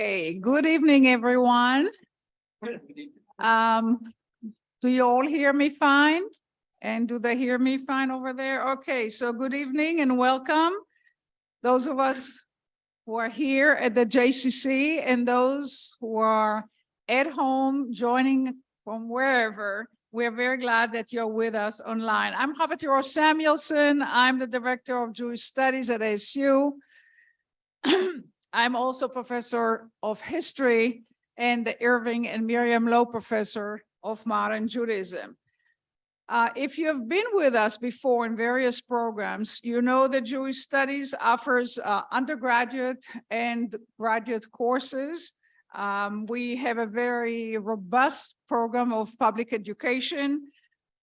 Okay, good evening, everyone. Do you all hear me fine? And do they hear me fine over there? Okay, so good evening and welcome. Those of us who are here at the JCC and those who are at home joining from wherever, we're very glad that you're with us online. I'm Arava Samuelson. I'm the Director of Jewish Studies at ASU. I'm also Professor of History and the Irving and Miriam Lowe Professor of Modern Judaism. If you have been with us before in various programs, you know that Jewish Studies offers undergraduate and graduate courses. We have a very robust program of public education.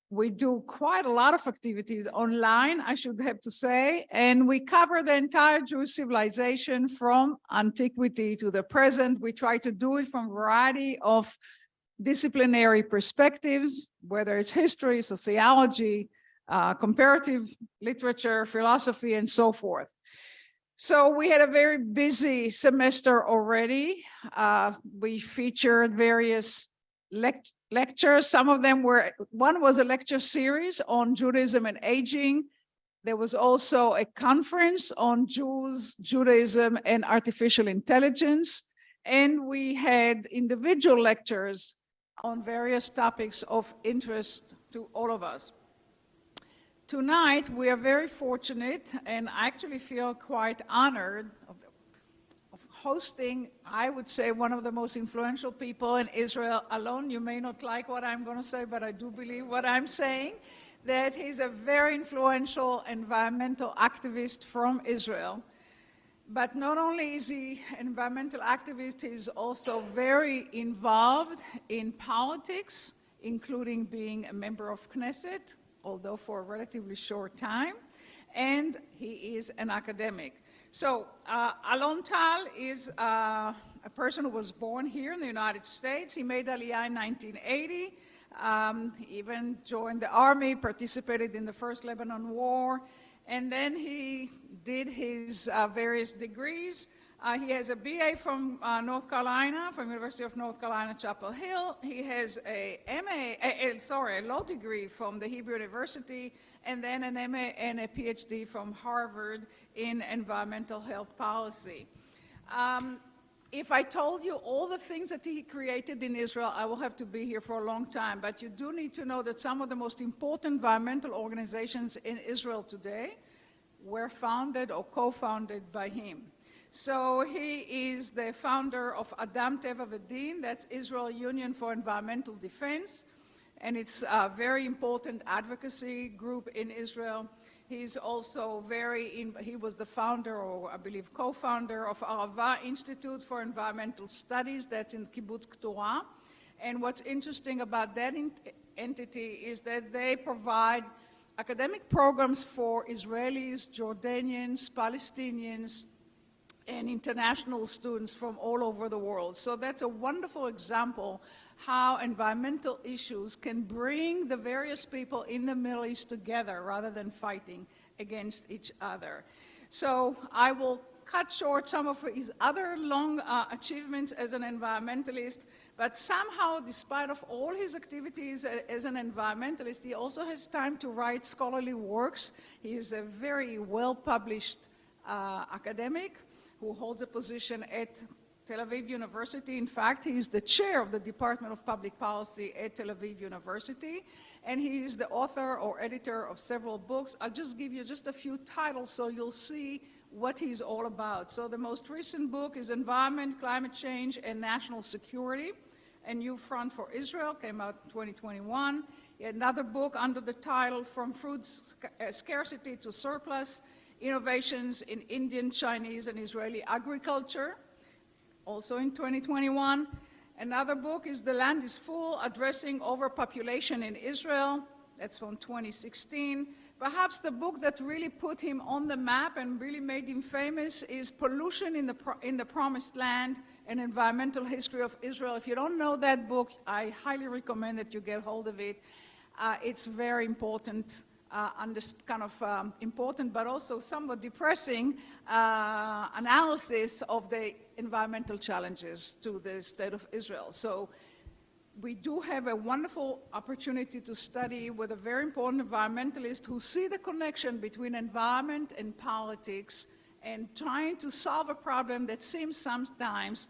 We do quite a lot of activities online, I should have to say, and we cover the entire Jewish civilization from antiquity to the present. We try to do it from a variety of disciplinary perspectives, whether it's history, sociology, comparative literature, philosophy, and so forth. So we had a very busy semester already. We featured various lectures. Some of them one was a lecture series on Judaism and aging. There was also a conference on Jews, Judaism, and artificial intelligence. And we had individual lectures on various topics of interest to all of us. Tonight, we are very fortunate, and I actually feel quite honored of hosting, I would say, one of the most influential people in Israel alone. You may not like what I'm going to say, but I do believe what I'm saying, that he's a very influential environmental activist from Israel. But not only is he an environmental activist, he's also very involved in politics, including being a member of Knesset, although for a relatively short time, and he is an academic. So Alon Tal is a person who was born here in the United States. He made Aliyah in 1980. He even joined the army, participated in the first Lebanon War, and then he did his various degrees. He has a BA from North Carolina, from University of North Carolina, Chapel Hill. He has a law degree from the Hebrew University, and then an MA and a PhD from Harvard in environmental health policy. If I told you all the things that he created in Israel, I will have to be here for a long time, but you do need to know that some of the most important environmental organizations in Israel today were founded or co-founded by him. So he is the founder of Adam Teva, that's Israel Union for Environmental Defense, and it's a very important advocacy group in Israel. He's also he was the founder, or I believe co-founder, of Arava Institute for Environmental Studies, that's in Kibbutz Keturah. And what's interesting about that entity is that they provide academic programs for Israelis, Jordanians, Palestinians, and international students from all over the world. So that's a wonderful example how environmental issues can bring the various people in the Middle East together rather than fighting against each other. So I will cut short some of his other long achievements as an environmentalist, but somehow, despite of all his activities as an environmentalist, he also has time to write scholarly works. He is a very well-published academic who holds a position at Tel Aviv University. In fact, he is the chair of the Department of Public Policy at Tel Aviv University, and he is the author or editor of several books. I'll just give you just a few titles so you'll see what he's all about. So the most recent book is Environment, Climate Change, and National Security, A New Front for Israel, came out in 2021. He had another book under the title From Food Scarcity to Surplus, Innovations in Indian, Chinese, and Israeli Agriculture, also in 2021. Another book is The Land is Full, Addressing Overpopulation in Israel. That's from 2016. Perhaps the book that really put him on the map and really made him famous is Pollution in the Promised Land, An Environmental History of Israel. If you don't know that book, I highly recommend that you get hold of it. It's very important important but also somewhat depressing analysis of the environmental challenges to the state of Israel. So we do have a wonderful opportunity to study with a very important environmentalist who see the connection between environment and politics and trying to solve a problem that seems sometimes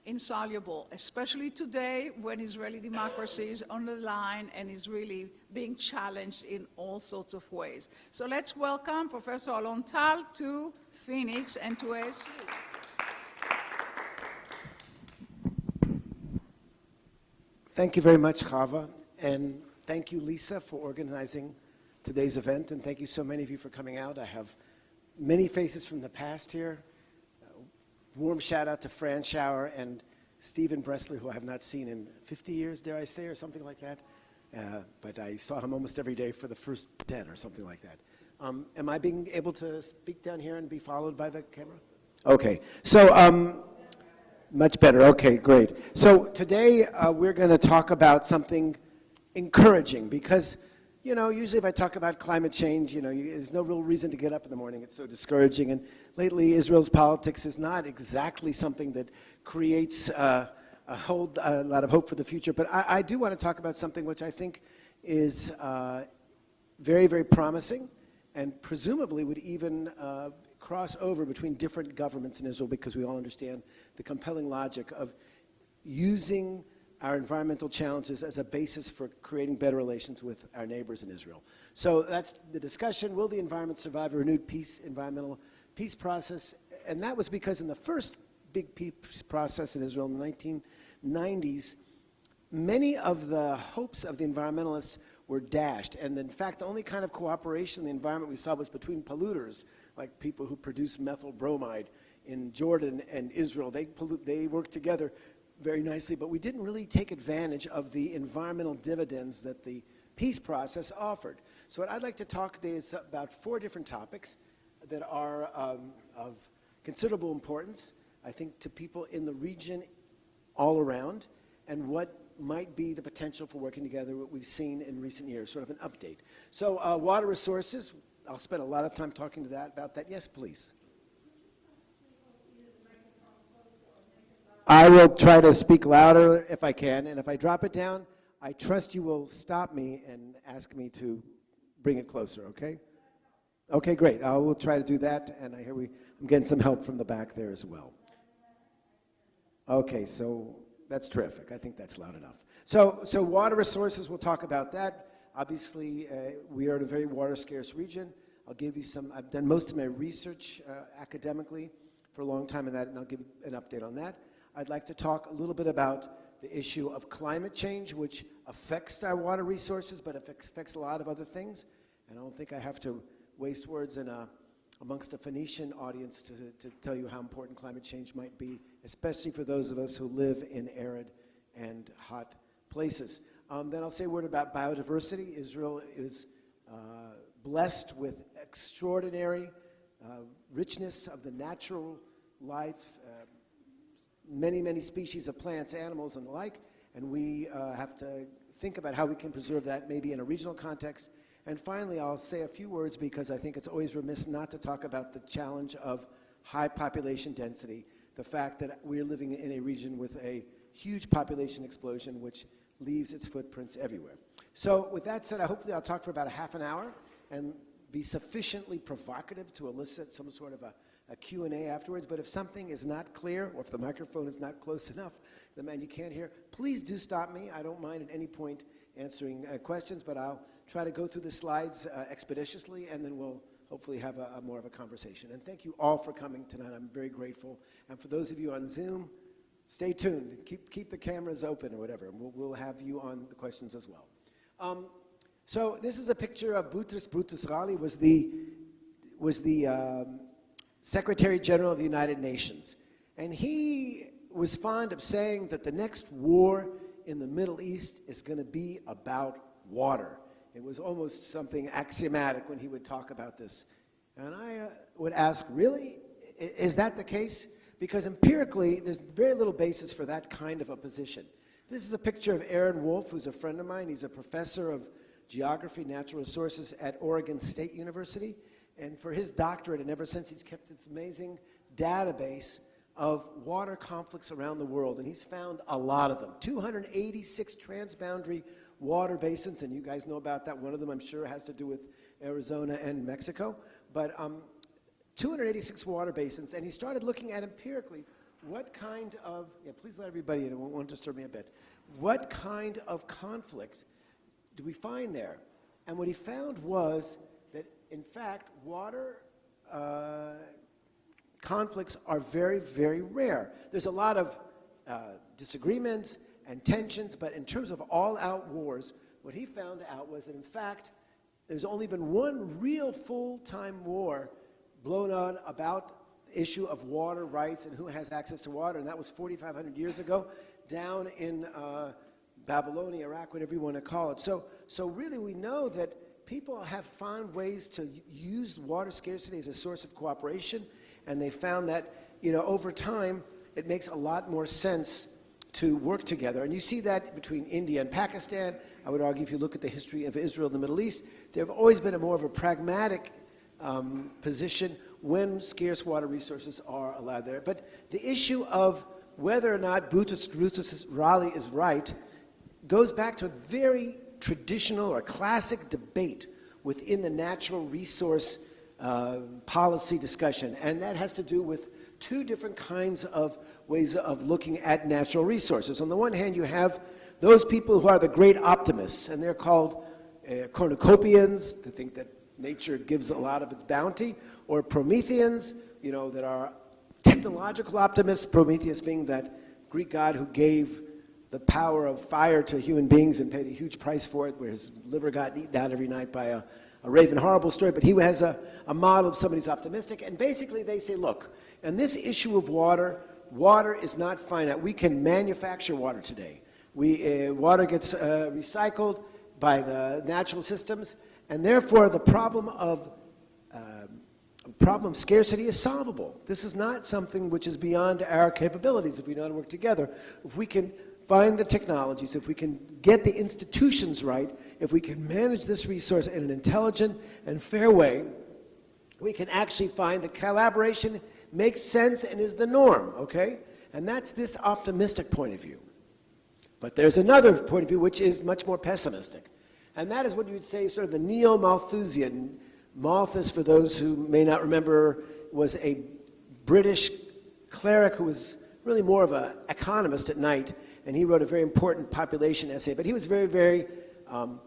insoluble, especially today when Israeli democracy is on the line and is really being challenged in all sorts of ways. So let's welcome Professor Alon Tal to Phoenix and to ASU. Thank you very much, Chava, and thank you, Lisa, for organizing today's event, and thank you so many of you for coming out. I have many faces from the past here. Warm shout out to Fran Schauer and Stephen Bressler, who I have not seen in 50 years, dare I say, or something like that. But I saw him almost every day for the first 10 or something like that. Am I being able to speak down here and be followed by the camera? Okay, so much better, okay, great. So today we're gonna talk about something encouraging because, you know, usually if I talk about climate change, there's no real reason to get up in the morning. It's so discouraging. And lately, Israel's politics is not exactly something that creates a lot of hope for the future. But I do want to talk about something which I think is very, very promising and presumably would even cross over between different governments in Israel because we all understand the compelling logic of using our environmental challenges as a basis for creating better relations with our neighbors in Israel. So that's the discussion. Will the environment survive a renewed environmental peace process? And that was because in the first big peace process in Israel in the 1990s, many of the hopes of the environmentalists were dashed. And in fact, the only kind of cooperation in the environment we saw was between polluters, like people who produce methyl bromide in Jordan and Israel. They worked together very nicely, but we didn't really take advantage of the environmental dividends that the peace process offered. So what I'd like to talk today is about 4 different topics that are of considerable importance, I think, to people in the region all around, and what might be the potential for working together, what we've seen in recent years, sort of an update. So water resources, I'll spend a lot of time talking about that. Yes, please. I will try to speak louder if I can, and if I drop it down, I trust you will stop me and ask me to bring it closer, okay? Okay, great. I will try to do that, and I hear I'm getting some help from the back there as well. Okay, so that's terrific. I think that's loud enough. So water resources, we'll talk about that. Obviously, we are in a very water-scarce region. I'll give you I've done most of my research academically for a long time in that, and I'll give an update on that. I'd like to talk a little bit about the issue of climate change, which affects our water resources, but affects a lot of other things. And I don't think I have to waste words amongst a Phoenician audience to tell you how important climate change might be, especially for those of us who live in arid and hot places. Then I'll say a word about biodiversity. Israel is blessed with extraordinary richness of the natural life, many, many species of plants, animals, and the like, and we have to think about how we can preserve that, maybe in a regional context. And finally, I'll say a few words because I think it's always remiss not to talk about the challenge of high population density, the fact that we're living in a region with a huge population explosion which leaves its footprints everywhere. So with that said, hopefully I'll talk for about a half an hour and be sufficiently provocative to elicit some sort of a Q&A afterwards, but if something is not clear or if the microphone is not close enough, and you can't hear, please do stop me. I don't mind at any point answering questions, but I'll try to go through the slides expeditiously, and then we'll hopefully have more of a conversation. And thank you all for coming tonight. I'm very grateful. And for those of you on Zoom, stay tuned. Keep the cameras open or whatever, and we'll have you on the questions as well. So this is a picture of Boutros Boutros-Ghali, was the Secretary General of the United Nations. And he was fond of saying that the next war in the Middle East is going to be about water. It was almost something axiomatic when he would talk about this. And I would ask, really? Is that the case? Because empirically, there's very little basis for that kind of a position. This is a picture of Aaron Wolf, who's a friend of mine. He's a professor of geography, natural resources at Oregon State University. And for his doctorate, and ever since, he's kept this amazing database of water conflicts around the world, and he's found a lot of them. 286 transboundary water basins, and you guys know about that. One of them, I'm sure, has to do with Arizona and Mexico. But 286 water basins, and he started looking at empirically what kind of, please let everybody in, it won't disturb me a bit. What kind of conflict do we find there? And what he found was that, in fact, water conflicts are very, very rare. There's a lot of disagreements and tensions, but in terms of all-out wars, what he found out was that, in fact, there's only been one real full-time war blown on about the issue of water rights and who has access to water, and that was 4,500 years ago down in Babylonia, Iraq, whatever you want to call it. So really we know that people have found ways to use water scarcity as a source of cooperation, and they found that, over time, it makes a lot more sense to work together. And you see that between India and Pakistan. I would argue if you look at the history of Israel and the Middle East, there have always been a more of a pragmatic position when scarce water resources are allowed there. But the issue of whether or not Brutus Raleigh is right goes back to a very traditional or classic debate within the natural resource policy discussion, and that has to do with two different kinds of ways of looking at natural resources. On the one hand, you have those people who are the great optimists, and they're called cornucopians, to think that nature gives a lot of its bounty, or Prometheans, that are technological optimists, Prometheus being that Greek god who gave the power of fire to human beings and paid a huge price for it, where his liver got eaten out every night by a raven. Horrible story, but he has a model of somebody who's optimistic, and basically they say, look, and this issue of water is not finite. We can manufacture water today. Water gets recycled by the natural systems, and therefore the problem of scarcity is solvable. This is not something which is beyond our capabilities if we know how to work together. If we can find the technologies, if we can get the institutions right, if we can manage this resource in an intelligent and fair way, we can actually find that collaboration makes sense and is the norm, okay? And that's this optimistic point of view. But there's another point of view which is much more pessimistic. And that is what you would say sort of the neo-Malthusian. Malthus, for those who may not remember, was a British cleric who was really more of an economist at night, and he wrote a very important population essay, but he was very, very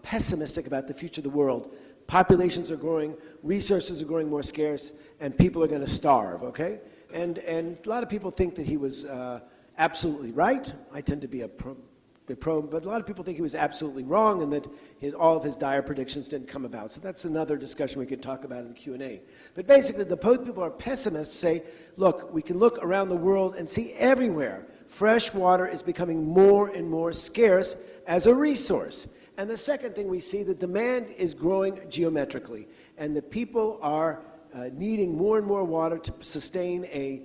pessimistic about the future of the world. Populations are growing, resources are growing more scarce, and people are going to starve, okay? And a lot of people think that he was absolutely right. I tend to be but a lot of people think he was absolutely wrong and that all of his dire predictions didn't come about. So that's another discussion we could talk about in the Q&A. But basically, the people who are pessimists say, look, we can look around the world and see everywhere fresh water is becoming more and more scarce as a resource. And the second thing we see, the demand is growing geometrically, and the people are needing more and more water to sustain a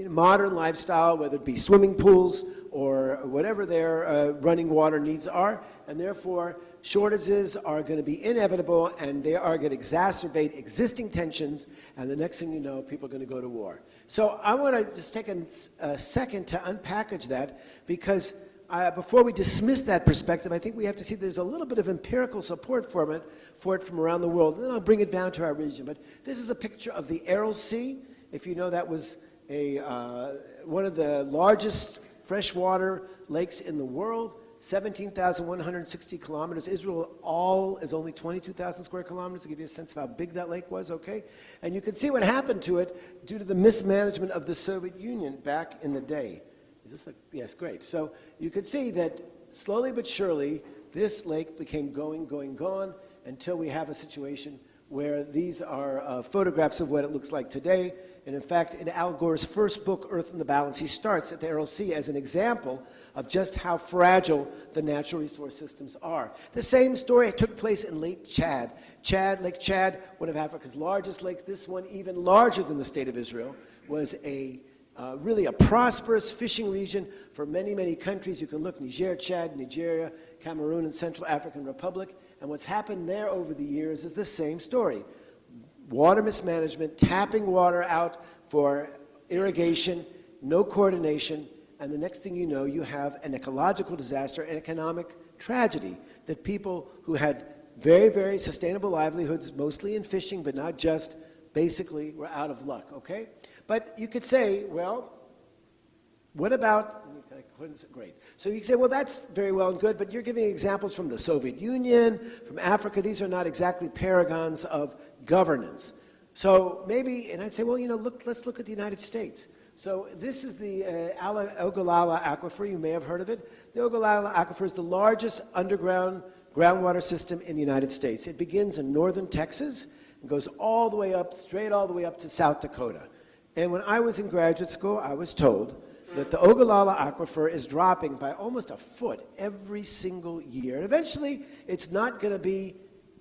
modern lifestyle, whether it be swimming pools or whatever their running water needs are, and therefore shortages are going to be inevitable, and they are going to exacerbate existing tensions, and the next thing you know, people are going to go to war. So I want to just take a second to unpackage that, because before we dismiss that perspective, I think we have to see there's a little bit of empirical support for it from around the world, and then I'll bring it down to our region. But this is a picture of the Aral Sea. If you know, that was one of the largest freshwater lakes in the world, 17,160 kilometers. Israel all is only 22,000 square kilometers, to give you a sense of how big that lake was, okay? And you can see what happened to it due to the mismanagement of the Soviet Union back in the day. Is this yes, great. So you could see that slowly but surely, this lake became gone, until we have a situation where these are photographs of what it looks like today. And in fact, in Al Gore's first book, Earth in the Balance, he starts at the Aral Sea as an example of just how fragile the natural resource systems are. The same story took place in Lake Chad. Lake Chad, one of Africa's largest lakes, this one even larger than the state of Israel, was really a prosperous fishing region for many, many countries. You can look, Niger, Chad, Nigeria, Cameroon, and Central African Republic. And what's happened there over the years is the same story. Water mismanagement, tapping water out for irrigation, no coordination, and the next thing you know, you have an ecological disaster, an economic tragedy, that people who had very, very sustainable livelihoods, mostly in fishing, but not just, basically were out of luck, okay? But you could say, well, what about, great. So you can say, well, that's very well and good, but you're giving examples from the Soviet Union, from Africa. These are not exactly paragons of governance. So maybe, and I'd say, well, let's look at the United States. So this is the Ogallala Aquifer. You may have heard of it. The Ogallala Aquifer is the largest underground groundwater system in the United States. It begins in northern Texas and goes all the way up, straight all the way up to South Dakota. And when I was in graduate school, I was told that the Ogallala Aquifer is dropping by almost a foot every single year. And eventually, it's not going to be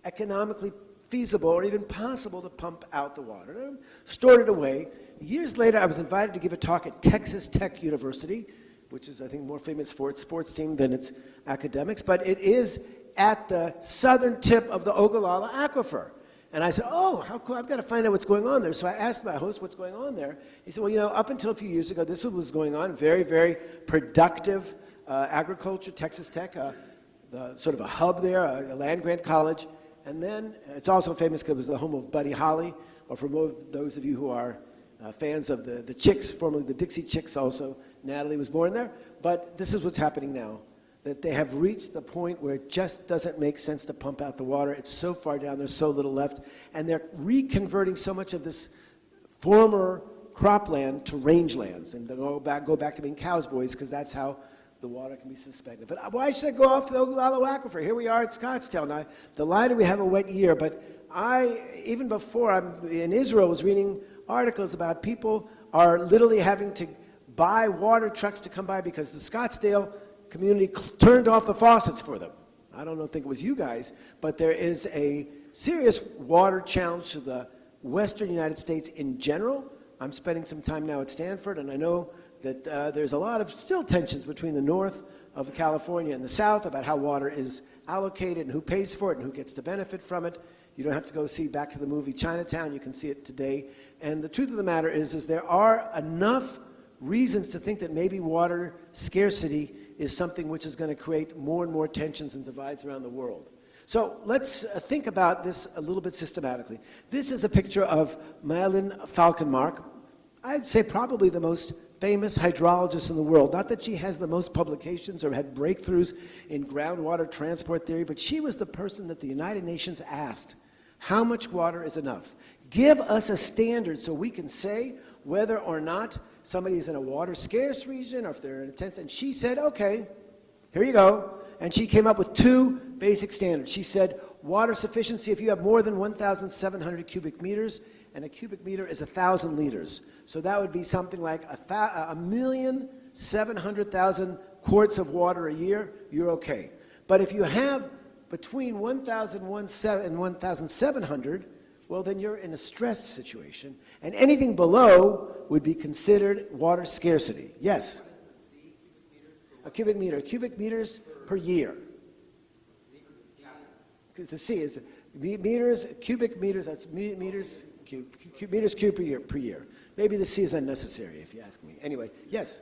economically feasible or even possible to pump out the water. Stored it away. Years later, I was invited to give a talk at Texas Tech University, which is, I think, more famous for its sports team than its academics, but it is at the southern tip of the Ogallala Aquifer. And I said, oh, how cool, I've got to find out what's going on there. So I asked my host what's going on there. He said, well, up until a few years ago, this was going on, very, very productive agriculture, Texas Tech, sort of a hub there, a land-grant college. And then it's also famous because it was the home of Buddy Holly, or for those of you who are fans of the Chicks, formerly the Dixie Chicks also, Natalie was born there. But this is what's happening now, that they have reached the point where it just doesn't make sense to pump out the water. It's so far down, there's so little left, and they're reconverting so much of this former cropland to rangelands, and they go back to being cowboys, because that's how the water can be suspended. But why should I go off to the Ogallala Aquifer? Here we are at Scottsdale. Now, delighted we have a wet year, but even before I'm in Israel, was reading articles about people are literally having to buy water trucks to come by because the Scottsdale community turned off the faucets for them. I don't think it was you guys, but there is a serious water challenge to the western United States in general. I'm spending some time now at Stanford, and I know that there's a lot of still tensions between the north of California and the south about how water is allocated and who pays for it and who gets to benefit from it. You don't have to go see back to the movie Chinatown. You can see it today. And the truth of the matter is there are enough reasons to think that maybe water scarcity is something which is going to create more and more tensions and divides around the world. So let's think about this a little bit systematically. This is a picture of Malin Falkenmark. I'd say probably the most famous hydrologist in the world. Not that she has the most publications or had breakthroughs in groundwater transport theory, but she was the person that the United Nations asked, how much water is enough? Give us a standard so we can say whether or not somebody is in a water scarce region or if they're in a tense. And she said, okay, here you go. And she came up with two basic standards. She said, water sufficiency, if you have more than 1,700 cubic meters, and a cubic meter is 1,000 liters. So that would be something like 1,700,000 quarts of water a year, you're okay. But if you have between 1,007 and 1,700, well, then you're in a stressed situation. And anything below would be considered water scarcity. Yes? A cubic meter. Cubic meters per year. Because the C is meters, cubic meters, that's meters cube per year. Maybe the C is unnecessary, if you ask me. Anyway, yes?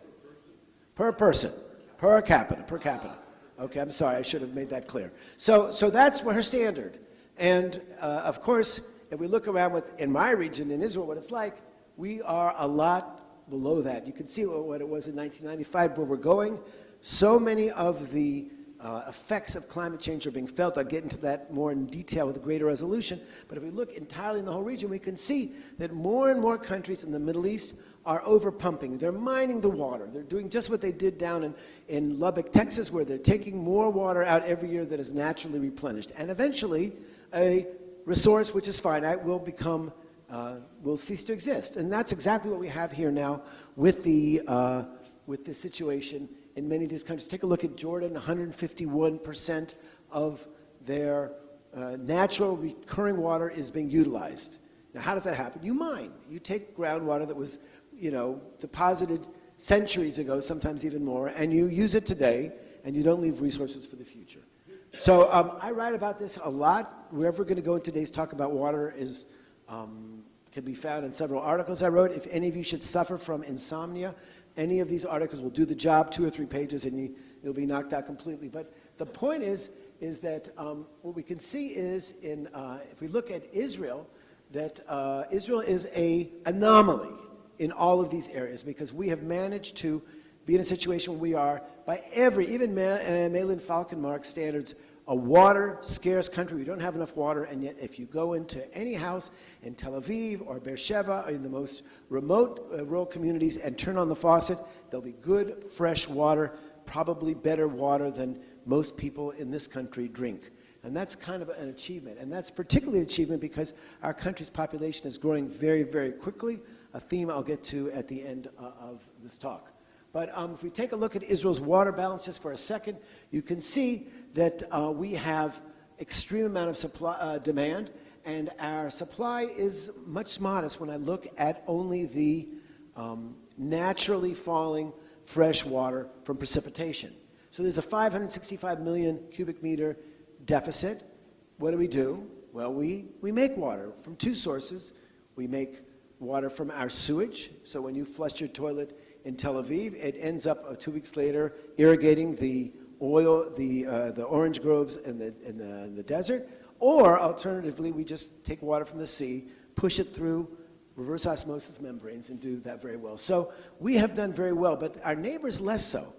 Per person. Per capita. Okay, I'm sorry, I should have made that clear. So that's her standard. And of course, if we look around in my region, in Israel, what it's like, we are a lot below that. You can see what it was in 1995, where we're going. So many of the effects of climate change are being felt. I'll get into that more in detail with a greater resolution. But if we look entirely in the whole region, we can see that more and more countries in the Middle East are over-pumping. They're mining the water. They're doing just what they did down in Lubbock, Texas, where they're taking more water out every year that is naturally replenished. And eventually, a resource which is finite will cease to exist. And that's exactly what we have here now with the situation in many of these countries. Take a look at Jordan. 151% of their natural recurring water is being utilized. Now, how does that happen? You mine. You take groundwater that was, deposited centuries ago, sometimes even more, and you use it today, and you don't leave resources for the future. So I write about this a lot. Wherever we're going to go in today's talk about water can be found in several articles I wrote. If any of you should suffer from insomnia, any of these articles will do the job, 2 or 3 pages, and you'll be knocked out completely. But the point is that what we can see is, if we look at Israel, that Israel is an anomaly in all of these areas, because we have managed to be in a situation where we are, by even Malin Falkenmark standards, a water-scarce country. We don't have enough water, and yet if you go into any house in Tel Aviv or Beersheba or in the most remote rural communities and turn on the faucet, there'll be good, fresh water, probably better water than most people in this country drink. And that's kind of an achievement. And that's particularly an achievement because our country's population is growing very, very quickly, a theme I'll get to at the end of this talk. But if we take a look at Israel's water balance just for a second, you can see that we have extreme amount of supply, demand, and our supply is much modest when I look at only the naturally falling fresh water from precipitation. So there's a 565 million cubic meter deficit. What do? Well, we make water from 2 sources. We make water from our sewage. So when you flush your toilet in Tel Aviv, it ends up 2 weeks later irrigating the oil, the orange groves in the desert. Or alternatively, we just take water from the sea, push it through reverse osmosis membranes, and do that very well. So we have done very well, but our neighbors less so.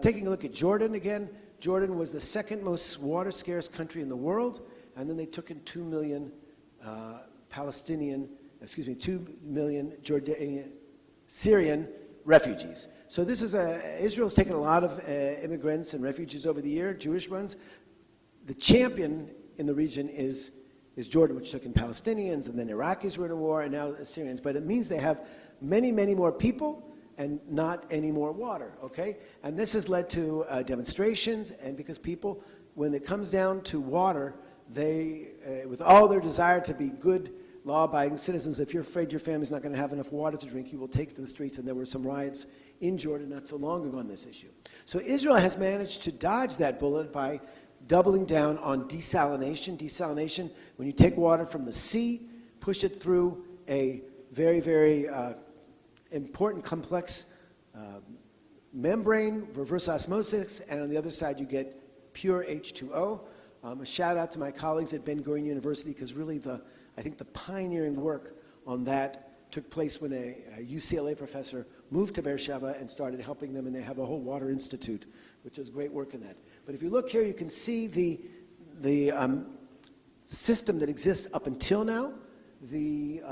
Taking a look at Jordan again, Jordan was the 2nd most water-scarce country in the world, and then they took in 2 million 2 million Syrian refugees. So this is Israel's taken a lot of immigrants and refugees over the year, Jewish ones. The champion in the region is Jordan, which took in Palestinians, and then Iraqis were in a war, and now Syrians. But it means they have many, many more people and not any more water, okay? And this has led to demonstrations, and because people, when it comes down to water, they, with all their desire to be good, law-abiding citizens, if you're afraid your family's not going to have enough water to drink, you will take to the streets, and there were some riots in Jordan not so long ago on this issue. So Israel has managed to dodge that bullet by doubling down on desalination. Desalination, when you take water from the sea, push it through a very, very important, complex membrane, reverse osmosis, and on the other side you get pure H2O. A shout out to my colleagues at Gurion University, because really I think the pioneering work on that took place when a UCLA professor moved to Beersheba and started helping them, and they have a whole water institute, which does great work in that. But if you look here, you can see the system that exists up until now, the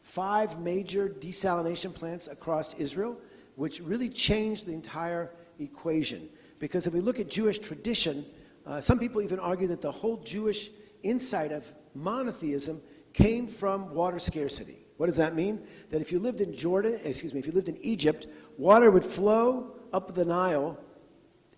5 major desalination plants across Israel, which really changed the entire equation. Because if we look at Jewish tradition, some people even argue that the whole Jewish insight of monotheism came from water scarcity. What does that mean? That if you lived in if you lived in Egypt, water would flow up the Nile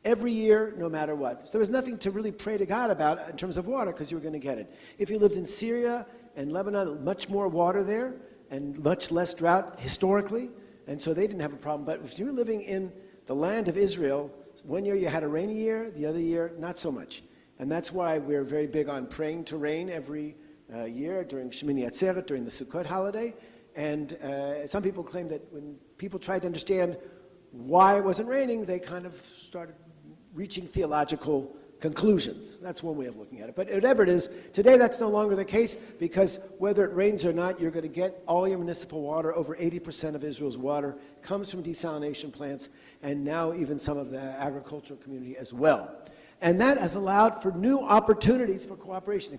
every year, no matter what. So there was nothing to really pray to God about in terms of water, because you were going to get it. If you lived in Syria and Lebanon, much more water there and much less drought historically, and so they didn't have a problem. But if you were living in the land of Israel, one year you had a rainy year, the other year not so much. And that's why we're very big on praying to rain every year during Shemini Atzeret, during the Sukkot holiday. And some people claim that when people tried to understand why it wasn't raining, they kind of started reaching theological conclusions. That's one way of looking at it. But whatever it is, today that's no longer the case, because whether it rains or not, you're going to get all your municipal water. Over 80% of Israel's water comes from desalination plants, and now even some of the agricultural community as well. And that has allowed for new opportunities for cooperation.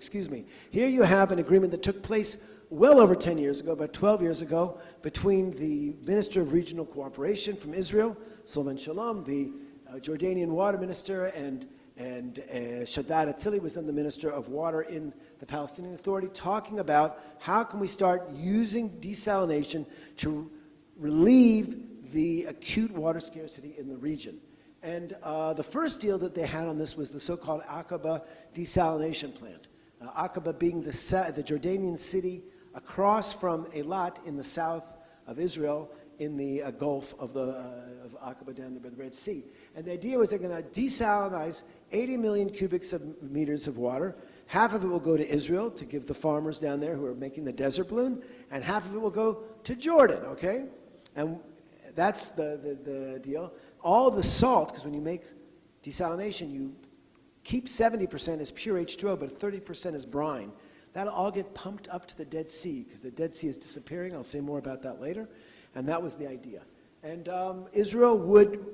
Here you have an agreement that took place well over 10 years ago, about 12 years ago, between the Minister of Regional Cooperation from Israel, Silvan Shalom, the Jordanian water minister, and Shaddad Attili was then the Minister of Water in the Palestinian Authority, talking about how can we start using desalination to relieve the acute water scarcity in the region. And the first deal that they had on this was the so-called Aqaba desalination plant. Aqaba being the Jordanian city across from Eilat in the south of Israel, in the Gulf of Aqaba down there by the Red Sea. And the idea was they're going to desalinize 80 million cubic meters of water. Half of it will go to Israel to give the farmers down there who are making the desert bloom, and half of it will go to Jordan, okay? And that's the deal. All the salt, because when you make desalination, you keep 70% as pure H2O, but 30% is brine. That'll all get pumped up to the Dead Sea, because the Dead Sea is disappearing. I'll say more about that later. And that was the idea. And Israel would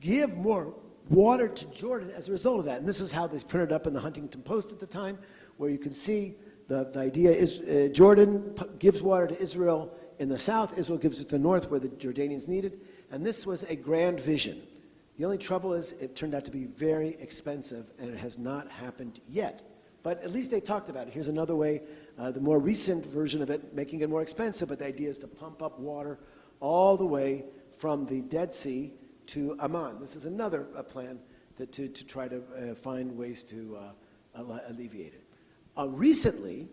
give more water to Jordan as a result of that. And this is how they printed up in the Huntington Post at the time, where you can see the idea is Jordan gives water to Israel in the south, Israel gives it to the north where the Jordanians needed. And this was a grand vision. The only trouble is it turned out to be very expensive, and it has not happened yet. But at least they talked about it. Here's another way, the more recent version of it, making it more expensive, but the idea is to pump up water all the way from the Dead Sea to Amman. This is another plan to try to find ways to alleviate it. Recently,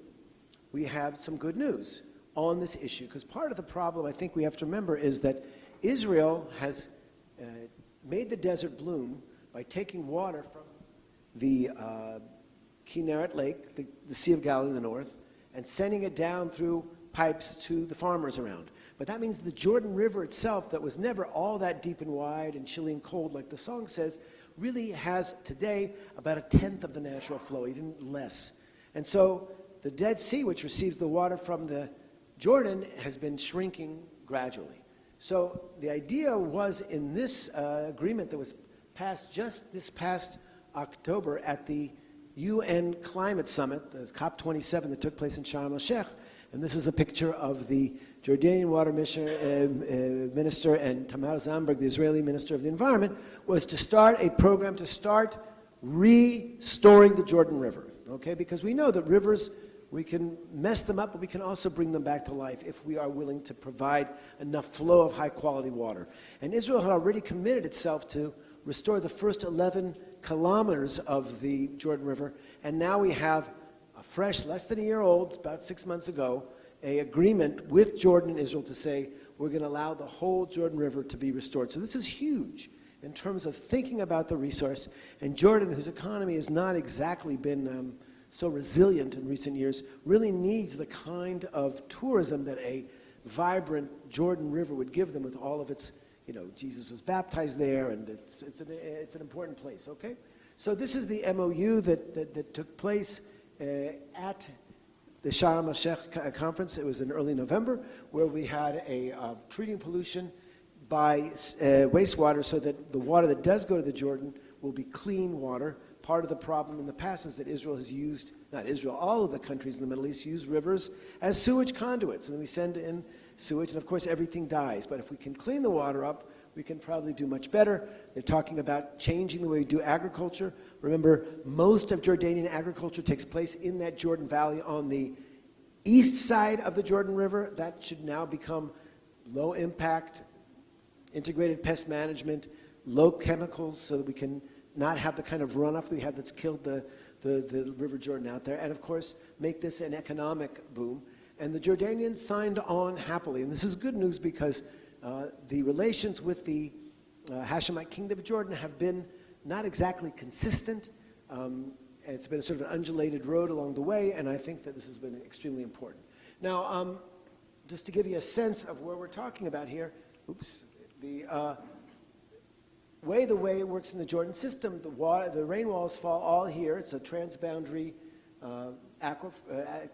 we have some good news on this issue, because part of the problem I think we have to remember is that Israel has made the desert bloom by taking water from the Kinneret Lake, the Sea of Galilee in the north, and sending it down through pipes to the farmers around. But that means the Jordan River itself, that was never all that deep and wide and chilly and cold like the song says, really has today about 1/10 of the natural flow, even less. And so the Dead Sea, which receives the water from the Jordan, has been shrinking gradually. So the idea was in this agreement that was passed just this past October at the UN Climate Summit, the COP27 that took place in Sharm el-Sheikh, and this is a picture of the Jordanian water minister and Tamar Zandberg, the Israeli minister of the environment, was to start a program to start restoring the Jordan River, okay? Because we know that rivers, we can mess them up, but we can also bring them back to life if we are willing to provide enough flow of high-quality water. And Israel had already committed itself to restore the first 11 kilometers of the Jordan River, and now we have a fresh, less than a year old, about 6 months ago, an agreement with Jordan and Israel to say we're going to allow the whole Jordan River to be restored. So this is huge in terms of thinking about the resource, and Jordan, whose economy has not exactly been so resilient in recent years, really needs the kind of tourism that a vibrant Jordan River would give them with all of its, you know, Jesus was baptized there, and it's an important place, okay? So this is the MOU that took place at the Sharm el-Sheikh conference. It was in early November, where we had a treating pollution by wastewater so that the water that does go to the Jordan will be clean water. Part of the problem in the past is that Israel has used, not Israel, all of the countries in the Middle East use rivers as sewage conduits, and we send in sewage, and of course everything dies. But if we can clean the water up, we can probably do much better. They're talking about changing the way we do agriculture. Remember, most of Jordanian agriculture takes place in that Jordan Valley on the east side of the Jordan River. That should now become low impact, integrated pest management, low chemicals, so that we can not have the kind of runoff we have that's killed the River Jordan out there, and of course make this an economic boom. And the Jordanians signed on happily, and this is good news because the relations with the Hashemite Kingdom of Jordan have been not exactly consistent. It's been a sort of an undulated road along the way, and I think that this has been extremely important. Now, just to give you a sense of where we're talking about here, oops, the way it works in the Jordan system, the rain walls fall all here. It's a transboundary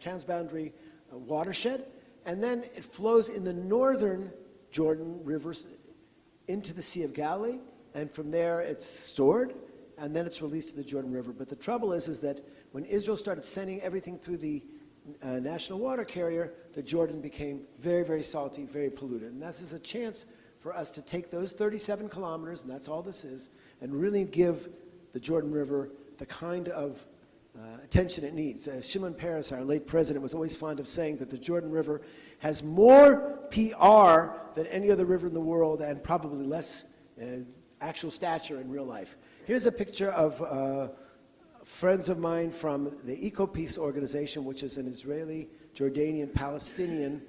transboundary watershed, and then it flows in the northern Jordan rivers into the Sea of Galilee, and from there it's stored, and then it's released to the Jordan River. But the trouble is that when Israel started sending everything through the national water carrier, the Jordan became very, very salty, very polluted. And this is a chance for us to take those 37 kilometers, and that's all this is, and really give the Jordan River the kind of attention it needs. Shimon Peres, our late president, was always fond of saying that the Jordan River has more PR than any other river in the world, and probably less actual stature in real life. Here's a picture of friends of mine from the Eco-Peace organization, which is an Israeli, Jordanian, Palestinian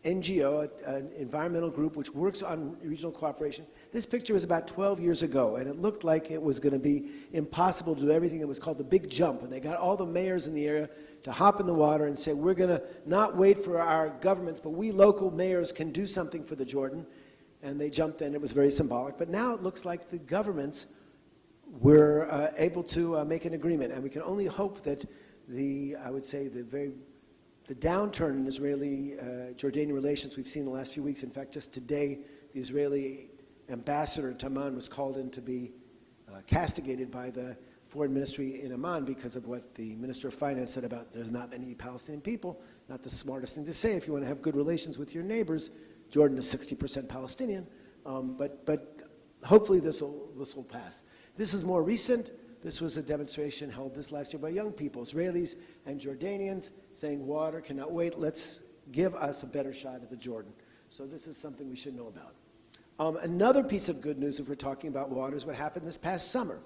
NGO, an environmental group which works on regional cooperation. This picture was about 12 years ago, and it looked like it was going to be impossible to do everything that was called the big jump. And they got all the mayors in the area to hop in the water and say, we're going to not wait for our governments, but we local mayors can do something for the Jordan. And they jumped in. It was very symbolic. But now it looks like the governments were able to make an agreement. And we can only hope that I would say, the downturn in Israeli-Jordanian relations we've seen in the last few weeks. In fact, just today, the Israeli ambassador to Amman was called in to be castigated by the foreign ministry in Amman because of what the Minister of Finance said about there's not many Palestinian people. Not the smartest thing to say if you want to have good relations with your neighbors. Jordan is 60% Palestinian, but hopefully this will pass. This is more recent. This was a demonstration held this last year by young people, Israelis and Jordanians, saying water cannot wait. Let's give us a better shot at the Jordan. So this is something we should know about. Another piece of good news if we're talking about water is what happened this past summer.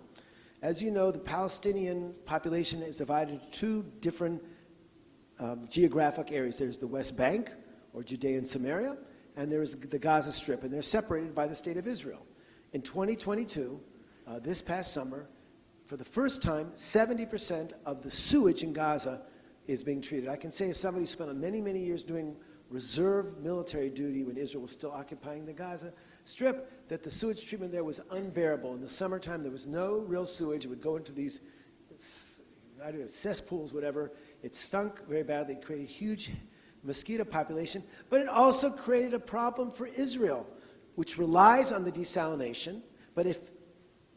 As you know, the Palestinian population is divided into two different geographic areas. There's the West Bank, or Judea and Samaria, and there's the Gaza Strip, and they're separated by the state of Israel. In 2022, this past summer, for the first time, 70% of the sewage in Gaza is being treated. I can say as somebody who spent many, many years doing reserve military duty when Israel was still occupying the Gaza Strip, that the sewage treatment there was unbearable. In the summertime, there was no real sewage. It would go into these, I don't know, cesspools, whatever. It stunk very badly. It created a huge mosquito population, but it also created a problem for Israel, which relies on the desalination. But if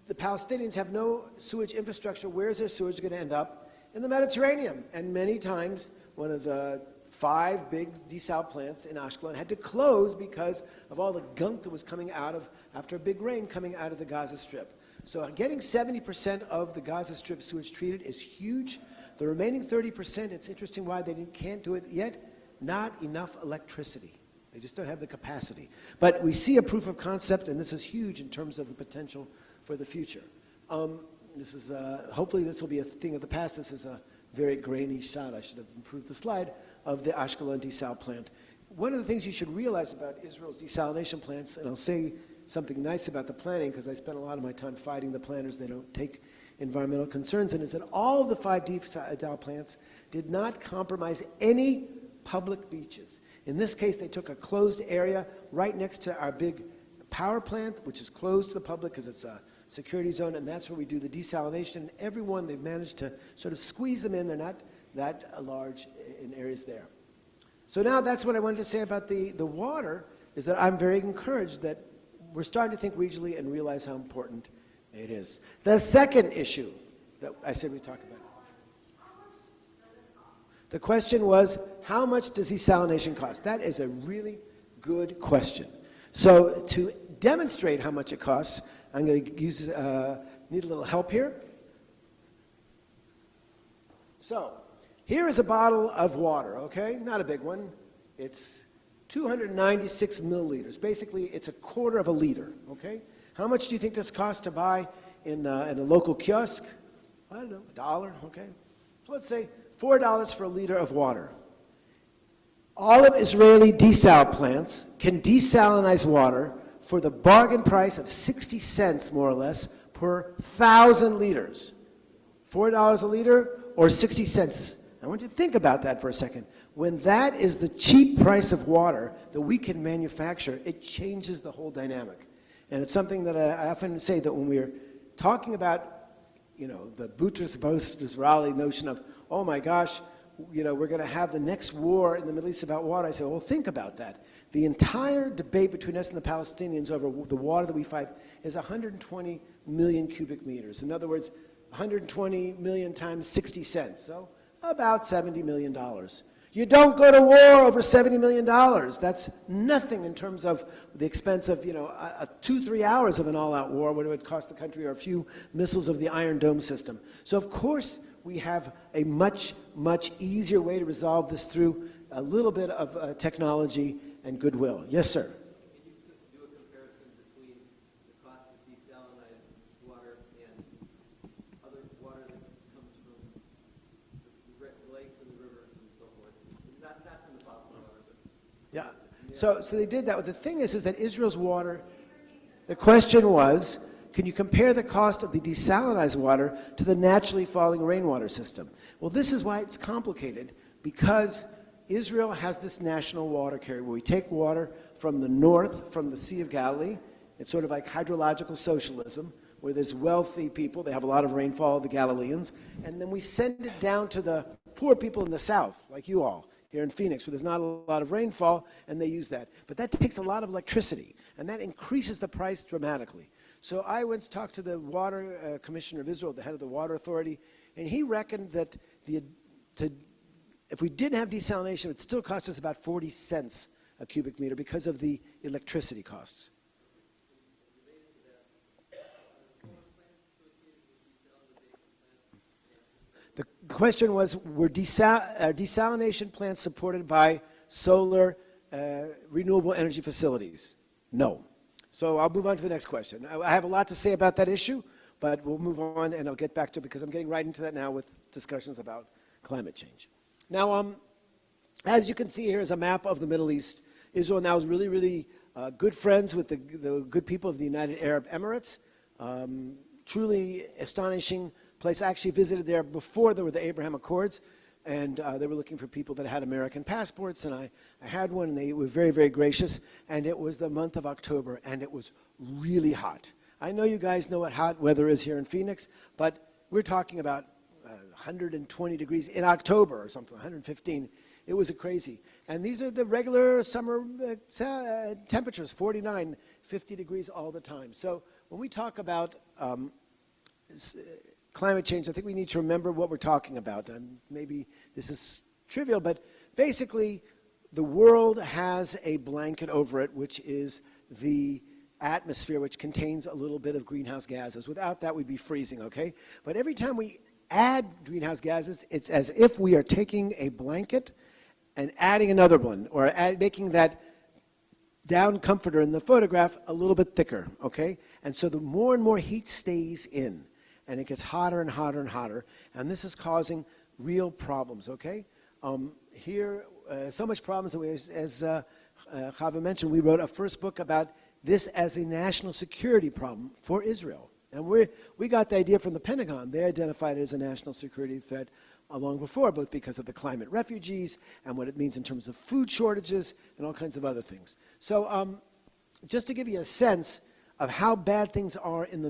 the Palestinians have no sewage infrastructure, where is their sewage going to end up? In the Mediterranean. And many times, one of the 5 big desal plants in Ashkelon had to close because of all the gunk that was coming out of, after a big rain, coming out of the Gaza Strip. So getting 70% of the Gaza Strip sewage treated is huge. The remaining 30%, it's interesting why they can't do it yet, not enough electricity. They just don't have the capacity. But we see a proof of concept, and this is huge in terms of the potential for the future. Hopefully this will be a thing of the past. This is a very grainy shot. I should have improved the slide of the Ashkelon desal plant. One of the things you should realize about Israel's desalination plants, and I'll say something nice about the planning because I spent a lot of my time fighting the planners. They don't take environmental concerns, and is that all of the 5 desal plants did not compromise any public beaches. In this case, they took a closed area right next to our big power plant, which is closed to the public because it's a security zone, and that's where we do the desalination. Everyone, they've managed to sort of squeeze them in. They're not that large in areas there. So now that's what I wanted to say about the water, is that I'm very encouraged that we're starting to think regionally and realize how important it is. The second issue that I said we talk about. The question was, how much does desalination cost? That is a really good question. So to demonstrate how much it costs, I'm going to need a little help here. So here is a bottle of water, okay? Not a big one. It's 296 milliliters. Basically, it's a quarter of a liter, okay? How much do you think this costs to buy in a local kiosk? I don't know, $1, okay? So let's say $4 for a liter of water. All of Israeli desal plants can desalinize water for the bargain price of 60 cents, more or less, per 1,000 liters. $4 a liter or 60 cents. I want you to think about that for a second. When that is the cheap price of water that we can manufacture, it changes the whole dynamic. And it's something that I often say that when we're talking about, the Boutros Rally notion of, oh my gosh, we're going to have the next war in the Middle East about water. I say, well, think about that. The entire debate between us and the Palestinians over the water that we fight is 120 million cubic meters. In other words, 120 million times 60 cents, so about $70 million. You don't go to war over $70 million. That's nothing in terms of the expense of 2-3 hours of an all-out war, what it would cost the country, or a few missiles of the Iron Dome system. So of course, we have a much, much easier way to resolve this through a little bit of technology and goodwill. Yes, sir? Can you do a comparison between the cost of desalinized water and other water that comes from the lakes and the rivers and so forth? Not from the bottled water, but... Yeah. So they did that. The thing is that Israel's water, the question was, can you compare the cost of the desalinized water to the naturally falling rainwater system? Well, this is why it's complicated, because Israel has this national water carrier where we take water from the north, from the Sea of Galilee. It's sort of like hydrological socialism, where there's wealthy people, they have a lot of rainfall, the Galileans, and then we send it down to the poor people in the south, like you all, here in Phoenix, where there's not a lot of rainfall, and they use that. But that takes a lot of electricity, and that increases the price dramatically. So I once talked to the water commissioner of Israel, the head of the water authority, and he reckoned that if we didn't have desalination, it would still cost us about 40 cents a cubic meter because of the electricity costs. The question was, were desalination plants supported by solar renewable energy facilities? No. So I'll move on to the next question. I have a lot to say about that issue, but we'll move on and I'll get back to it because I'm getting right into that now with discussions about climate change. Now, as you can see here is a map of the Middle East. Israel now is really, really good friends with the good people of the United Arab Emirates. Truly astonishing place. I actually visited there before there were the Abraham Accords, and they were looking for people that had American passports, and I had one, and they were very, very gracious, and it was the month of October, and it was really hot. I know you guys know what hot weather is here in Phoenix, but we're talking about 120 degrees in October or something, 115. It was crazy. And these are the regular summer temperatures, 49, 50 degrees all the time. So when we talk about climate change, I think we need to remember what we're talking about. And maybe this is trivial, but basically the world has a blanket over it, which is the atmosphere, which contains a little bit of greenhouse gases. Without that, we'd be freezing, okay? But every time we add greenhouse gases, it's as if we are taking a blanket and adding another one, or making that down comforter in the photograph a little bit thicker, okay? And so the more and more heat stays in, and it gets hotter and hotter and hotter, and this is causing real problems, okay? Here, so much problems that we, as Chava mentioned, we wrote a first book about this as a national security problem for Israel. And we got the idea from the Pentagon. They identified it as a national security threat long before, both because of the climate refugees and what it means in terms of food shortages and all kinds of other things. So just to give you a sense of how bad things are in the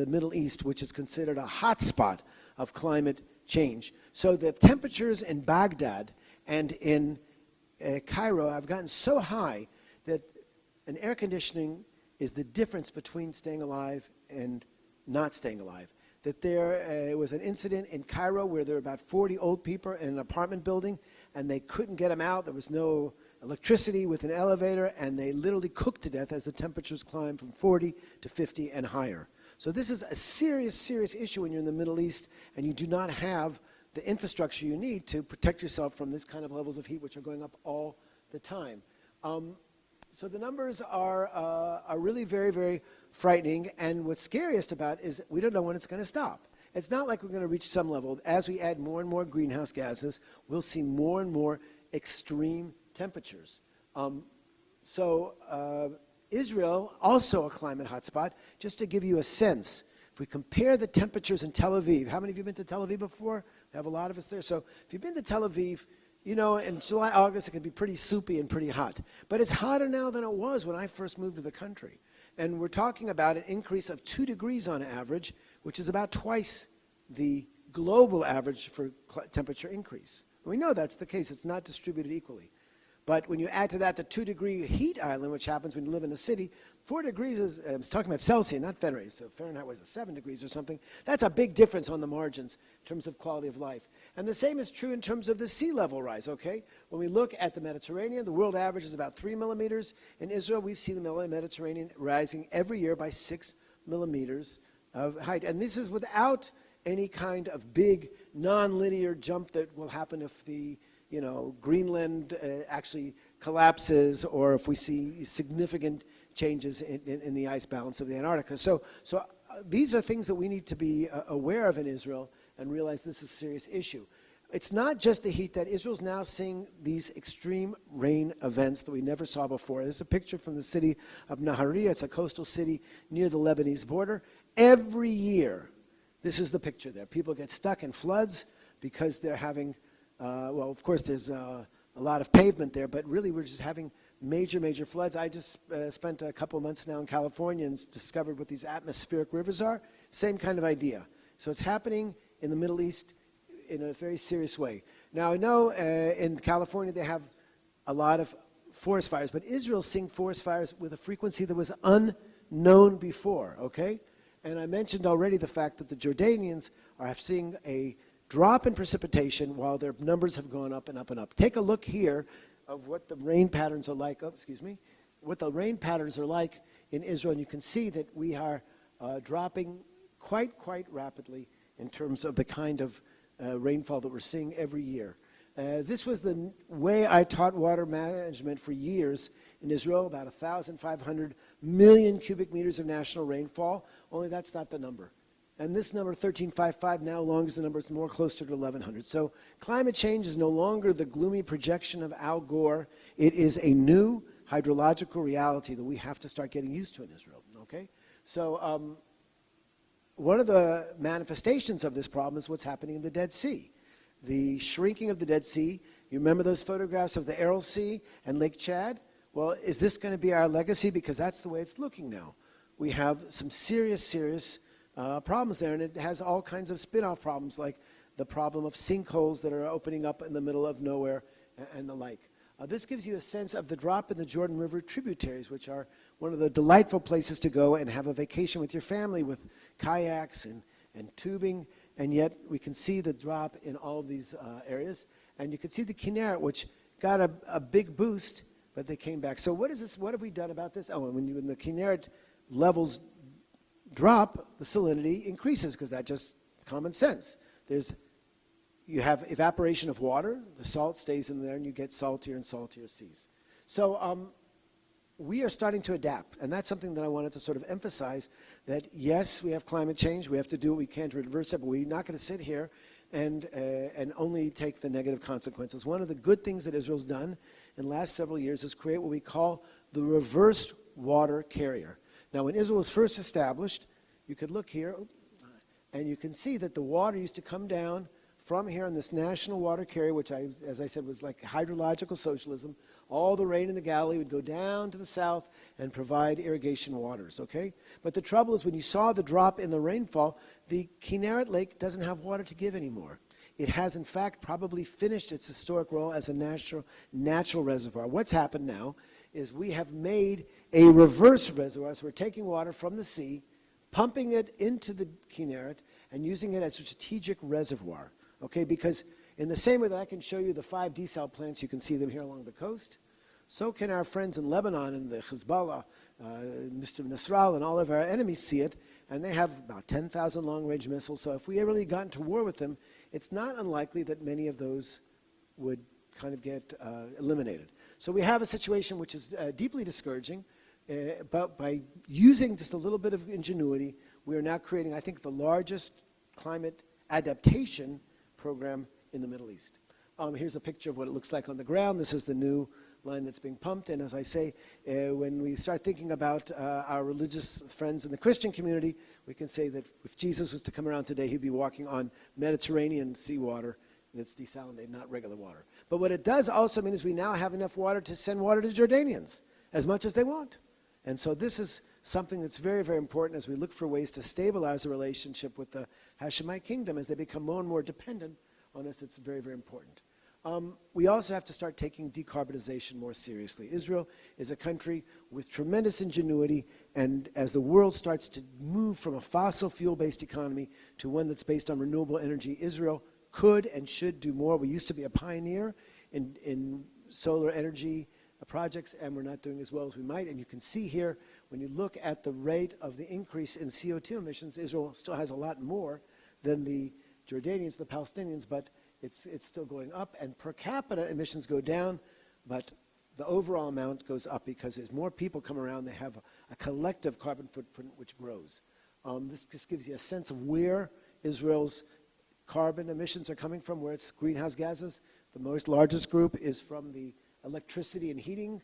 Middle East, which is considered a hot spot of climate change. So the temperatures in Baghdad and in Cairo have gotten so high that an air conditioning is the difference between staying alive and not staying alive. That there was an incident in Cairo where there were about 40 old people in an apartment building, and they couldn't get them out. There was no electricity with an elevator, and they literally cooked to death as the temperatures climbed from 40 to 50 and higher. So this is a serious, serious issue when you're in the Middle East and you do not have the infrastructure you need to protect yourself from this kind of levels of heat, which are going up all the time. So the numbers are really very, very frightening, and what's scariest about it is we don't know when it's going to stop. It's not like we're going to reach some level. As we add more and more greenhouse gases, we'll see more and more extreme temperatures. Israel, also a climate hotspot. Just to give you a sense, if we compare the temperatures in Tel Aviv, how many of you have been to Tel Aviv before? We have a lot of us there. So if you've been to Tel Aviv, you know, in July, August, it can be pretty soupy and pretty hot. But it's hotter now than it was when I first moved to the country. And we're talking about an increase of 2 degrees on average, which is about twice the global average for temperature increase. We know that's the case. It's not distributed equally. But when you add to that the 2-degree heat island, which happens when you live in a city, 4 degrees is, I was talking about Celsius, not Fahrenheit, so Fahrenheit was 7 degrees or something. That's a big difference on the margins in terms of quality of life. And the same is true in terms of the sea level rise, okay? When we look at the Mediterranean, the world average is about 3 millimeters. In Israel, we've seen the Mediterranean rising every year by 6 millimeters of height. And this is without any kind of big non-linear jump that will happen if the Greenland actually collapses, or if we see significant changes in the ice balance of the Antarctica. So these are things that we need to be aware of in Israel and realize this is a serious issue. it's not just the heat that Israel's now seeing these extreme rain events that we never saw before. There's a picture from the city of Nahariya. It's a coastal city near the Lebanese border. Every year, this is the picture there. People get stuck in floods because they're having, well, of course, there's a lot of pavement there, but really we're just having major floods. I just spent a couple of months now in California and discovered what these atmospheric rivers are. Same kind of idea. So it's happening in the Middle East in a very serious way. Now, I know in California they have a lot of forest fires, but Israel's seeing forest fires with a frequency that was unknown before, okay? And I mentioned already the fact that the Jordanians are seeing a drop in precipitation while their numbers have gone up and up and up. Take a look here of what the rain patterns are like, what the rain patterns are like in Israel, and you can see that we are dropping quite rapidly in terms of the kind of rainfall that we're seeing every year. This was the way I taught water management for years in Israel, about 1,500 million cubic meters of national rainfall, only that's not the number. And this number, 1355, now longs the number, is more closer to 1,100. So climate change is no longer the gloomy projection of Al Gore. It is a new hydrological reality that we have to start getting used to in Israel, okay? So one of the manifestations of this problem is what's happening in the Dead Sea. The shrinking of the Dead Sea. You remember those photographs of the Aral Sea and Lake Chad? Well, is this going to be our legacy? Because that's the way it's looking now. We have some serious problems there, and it has all kinds of spin-off problems, like the problem of sinkholes that are opening up in the middle of nowhere and the like. This gives you a sense of the drop in the Jordan River tributaries, which are one of the delightful places to go and have a vacation with your family with kayaks and tubing, and yet we can see the drop in all of these areas. And you can see the Kinneret, which got a big boost, but they came back. So what is this? What have we done about this? Oh, and when the Kinneret levels drop, the salinity increases, because that's just common sense. You have evaporation of water, the salt stays in there, and you get saltier and saltier seas. So we are starting to adapt, and that's something that I wanted to sort of emphasize, that yes, we have climate change, we have to do what we can to reverse it, but we're not going to sit here and only take the negative consequences. One of the good things that Israel's done in the last several years is create what we call the reverse water carrier. Now, when Israel was first established, you could look here, and you can see that the water used to come down from here on this national water carrier, which, as I said, was like hydrological socialism. All the rain in the Galilee would go down to the south and provide irrigation waters, okay? But the trouble is, when you saw the drop in the rainfall, the Kinneret Lake doesn't have water to give anymore. It has, in fact, probably finished its historic role as a natural reservoir. What's happened now is we have made a reverse reservoir. So we're taking water from the sea, pumping it into the Kinneret, and using it as a strategic reservoir. Okay, because in the same way that I can show you the 5 desal plants, you can see them here along the coast, so can our friends in Lebanon and the Hezbollah, Mr. Nasrallah, and all of our enemies see it, and they have about 10,000 long-range missiles. So if we really got into war with them, it's not unlikely that many of those would kind of get eliminated. So we have a situation which is deeply discouraging, but by using just a little bit of ingenuity, we are now creating, I think, the largest climate adaptation program in the Middle East. Here's a picture of what it looks like on the ground. This is the new line that's being pumped. And as I say, when we start thinking about our religious friends in the Christian community, we can say that if Jesus was to come around today, he'd be walking on Mediterranean seawater, and it's desalinated, not regular water. But what it does also mean is we now have enough water to send water to Jordanians as much as they want. And so this is something that's very important as we look for ways to stabilize the relationship with the Hashemite kingdom. As they become more and more dependent on us, it's very important. We also have to start taking decarbonization more seriously. Israel is a country with tremendous ingenuity, and as the world starts to move from a fossil fuel-based economy to one that's based on renewable energy, Israel could and should do more. We used to be a pioneer in solar energy projects, and we're not doing as well as we might. And you can see here, when you look at the rate of the increase in CO2 emissions, Israel still has a lot more than the Jordanians, the Palestinians, but it's still going up. And per capita emissions go down, but the overall amount goes up because as more people come around, they have a collective carbon footprint which grows. This just gives you a sense of where Israel's carbon emissions are coming from, where it's greenhouse gases. The largest group is from the electricity and heating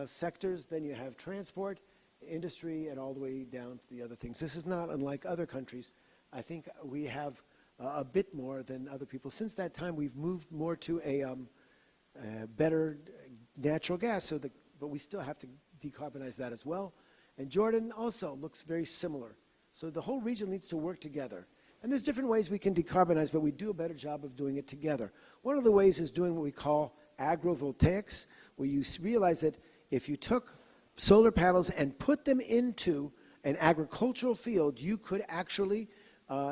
sectors. Then you have transport, industry, and all the way down to the other things. This is not unlike other countries. I think we have a bit more than other people. Since that time, we've moved more to a better natural gas, but we still have to decarbonize that as well. And Jordan also looks very similar. So the whole region needs to work together. And there's different ways we can decarbonize, but we do a better job of doing it together. One of the ways is doing what we call agrovoltaics, where you realize that if you took solar panels and put them into an agricultural field, you could actually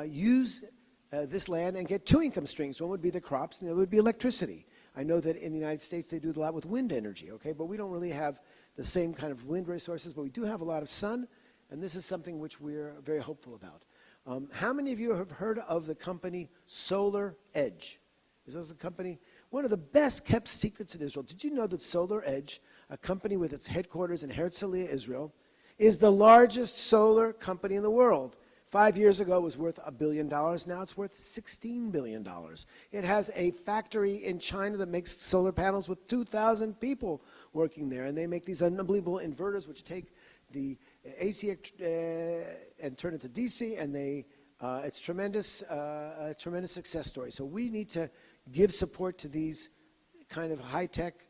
use this land and get two income streams. One would be the crops, and the other would be electricity. I know that in the United States they do a lot with wind energy, okay? But we don't really have the same kind of wind resources, but we do have a lot of sun, and this is something which we're very hopeful about. How many of you have heard of the company Solar Edge? Is this a company? One of the best kept secrets in Israel. Did you know that Solar Edge, a company with its headquarters in Herzliya, Israel, is the largest solar company in the world? 5 years ago, it was worth $1 billion. Now it's worth $16 billion. It has a factory in China that makes solar panels with 2,000 people working there. And they make these unbelievable inverters, which take the AC and turn it to DC. And it's tremendous, a tremendous success story. So we need to give support to these kind of high-tech,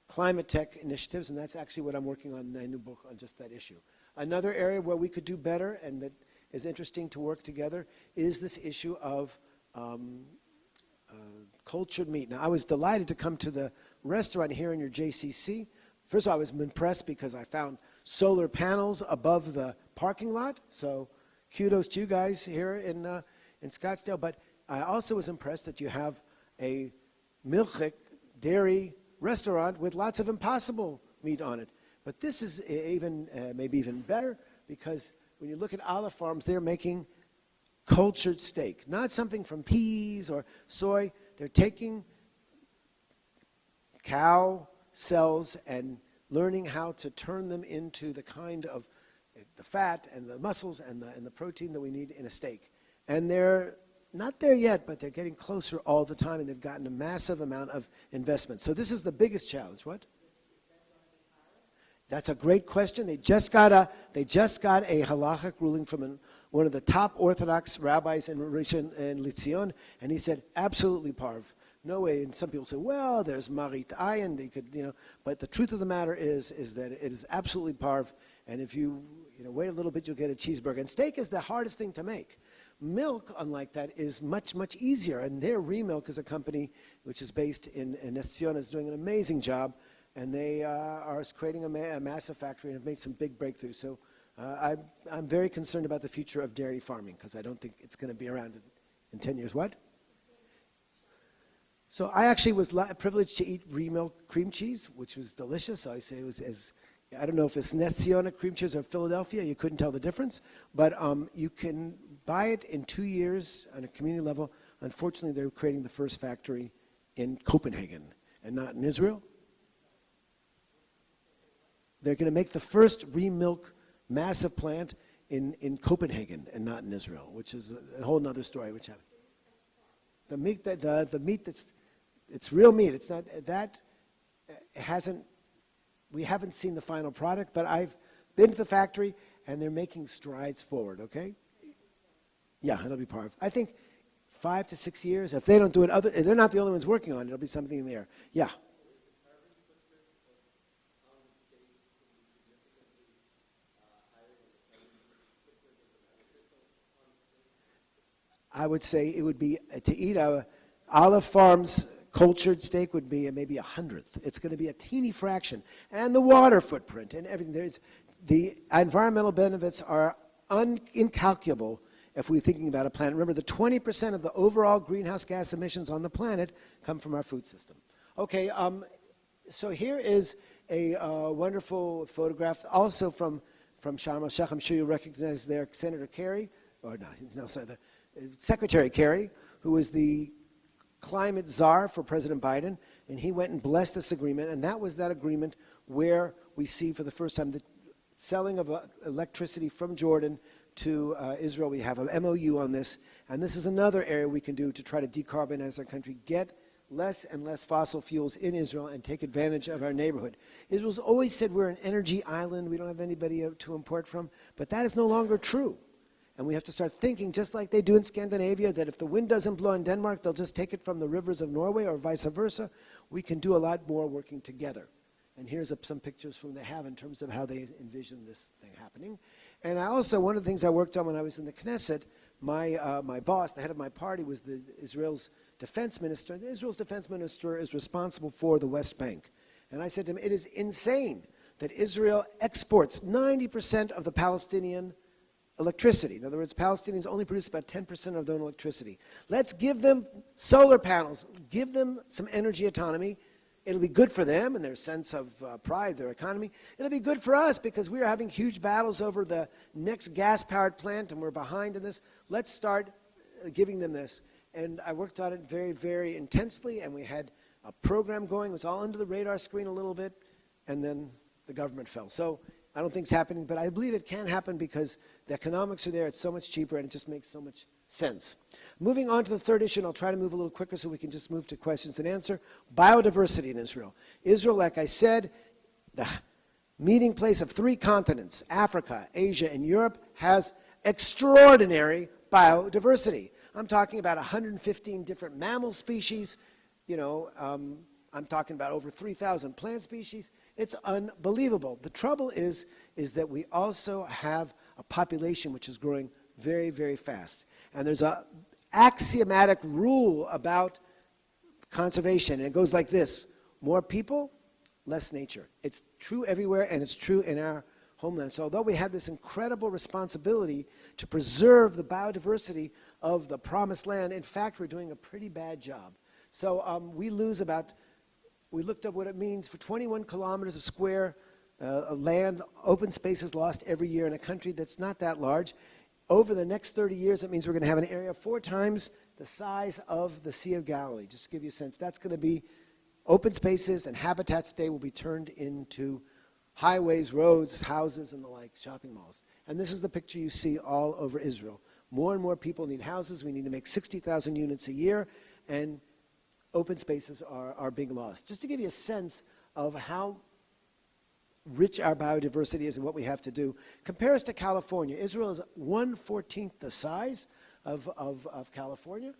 climate tech initiatives. And that's actually what I'm working on in my new book on just that issue. Another area where we could do better, and that is interesting to work together, is this issue of cultured meat. Now, I was delighted to come to the restaurant here in your JCC. First of all, I was impressed because I found solar panels above the parking lot. So kudos to you guys here in Scottsdale. But I also was impressed that you have a milchik dairy restaurant with lots of impossible meat on it. But this is maybe even better, because when you look at olive farms, they're making cultured steak, not something from peas or soy. They're taking cow cells and learning how to turn them into the kind of the fat and the muscles and the protein that we need in a steak. And they're not there yet, but they're getting closer all the time, and they've gotten a massive amount of investment. So this is the biggest challenge. What? That's a great question. They just got a halachic ruling from one of the top Orthodox rabbis in Rishon and LeZion, and he said, absolutely parv. No way. And some people say, well, there's marit ayin, they could, but the truth of the matter is that it is absolutely parv, and if you wait a little bit, you'll get a cheeseburger. And steak is the hardest thing to make. Milk, unlike that, is much, much easier, and their Remilk is a company which is based in Ness Zion, is doing an amazing job. And they are creating a massive factory and have made some big breakthroughs. So I'm very concerned about the future of dairy farming, because I don't think it's going to be around in 10 years. What? So I actually was privileged to eat Remilk cream cheese, which was delicious. So I say it was I don't know if it's Ness Zion cream cheese or Philadelphia. You couldn't tell the difference. But you can buy it in 2 years on a community level. Unfortunately, they're creating the first factory in Copenhagen and not in Israel. They're going to make the first Remilk massive plant in Copenhagen and not in Israel, which is a whole other story. Which the meat it's real meat. It's not that we haven't seen the final product, but I've been to the factory and they're making strides forward. Okay. Yeah, it'll be part of. I think 5 to 6 years. If they don't do it, they're not the only ones working on it. It'll be something there. Yeah. I would say it would be, to eat a Olive Farm's cultured steak would be maybe 100th. It's going to be a teeny fraction. And the water footprint and everything. The environmental benefits are incalculable if we're thinking about a planet. Remember, the 20% of the overall greenhouse gas emissions on the planet come from our food system. Okay, so here is a wonderful photograph, also from Sharm el-Sheikh. I'm sure you recognize there Senator Kerry, or no, sorry, the Secretary Kerry, who is the climate czar for President Biden, and he went and blessed this agreement, and that was that agreement where we see for the first time that selling of electricity from Jordan to Israel. We have an MOU on this, and this is another area we can do to try to decarbonize our country, get less and less fossil fuels in Israel and take advantage of our neighborhood. Israel's always said we're an energy island, we don't have anybody to import from, but that is no longer true. And we have to start thinking, just like they do in Scandinavia, that if the wind doesn't blow in Denmark, they'll just take it from the rivers of Norway or vice versa. We can do a lot more working together. And here's some pictures from they have in terms of how they envision this thing happening. And I also, one of the things I worked on when I was in the Knesset, my boss, the head of my party, was Israel's defense minister. And Israel's defense minister is responsible for the West Bank. And I said to him, it is insane that Israel exports 90% of the Palestinian electricity. In other words, Palestinians only produce about 10% of their own electricity. Let's give them solar panels, give them some energy autonomy. It'll be good for them and their sense of pride, their economy. It'll be good for us because we are having huge battles over the next gas-powered plant and we're behind in this. Let's start giving them this. And I worked on it very, very intensely, and we had a program going. It was all under the radar screen a little bit, and then the government fell. So I don't think it's happening, but I believe it can happen because the economics are there. It's so much cheaper, and it just makes so much sense. Moving on to the third issue, and I'll try to move a little quicker so we can just move to questions and answer. Biodiversity in Israel. Israel, like I said, the meeting place of 3 continents, Africa, Asia, and Europe, has extraordinary biodiversity. I'm talking about 115 different mammal species. You know, I'm talking about over 3,000 plant species. It's unbelievable. The trouble is that we also have a population which is growing very, very fast. And there's an axiomatic rule about conservation, and it goes like this: more people, less nature. It's true everywhere, and it's true in our homeland. So although we have this incredible responsibility to preserve the biodiversity of the promised land, in fact, we're doing a pretty bad job. So we lose about, we looked up what it means for 21 kilometers of square land, open spaces lost every year in a country that's not that large. Over the next 30 years, it means we're going to have an area 4 times the size of the Sea of Galilee. Just to give you a sense, that's going to be open spaces, and habitats today will be turned into highways, roads, houses, and the like, shopping malls. And this is the picture you see all over Israel. More and more people need houses. We need to make 60,000 units a year, and open spaces are being lost. Just to give you a sense of how rich our biodiversity is and what we have to do, compare us to California. Israel is 1/14 the size of California,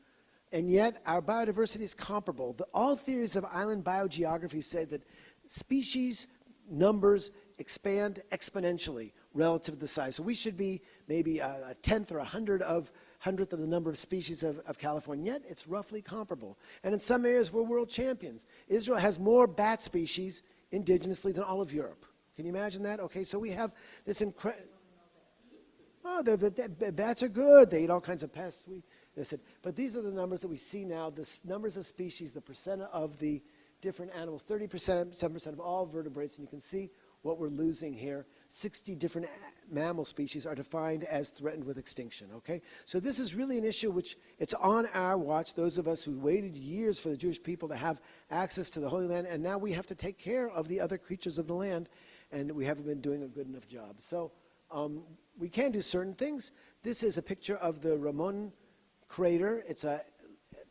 and yet our biodiversity is comparable. All theories of island biogeography say that species numbers expand exponentially relative to the size. So we should be maybe a 10th or 100th of the number of species of California, yet it's roughly comparable. And in some areas, we're world champions. Israel has more bat species indigenously than all of Europe. Can you imagine that? Okay, so we have this incredible... Oh, the bats are good. They eat all kinds of pests. But these are the numbers that we see now, the numbers of species, the percent of the different animals, 30%, 7% of all vertebrates, and you can see what we're losing here. 60 different mammal species are defined as threatened with extinction, okay? So this is really an issue which it's on our watch, those of us who waited years for the Jewish people to have access to the Holy Land, and now we have to take care of the other creatures of the land, and we haven't been doing a good enough job. So we can do certain things. This is a picture of the Ramon crater. It's a,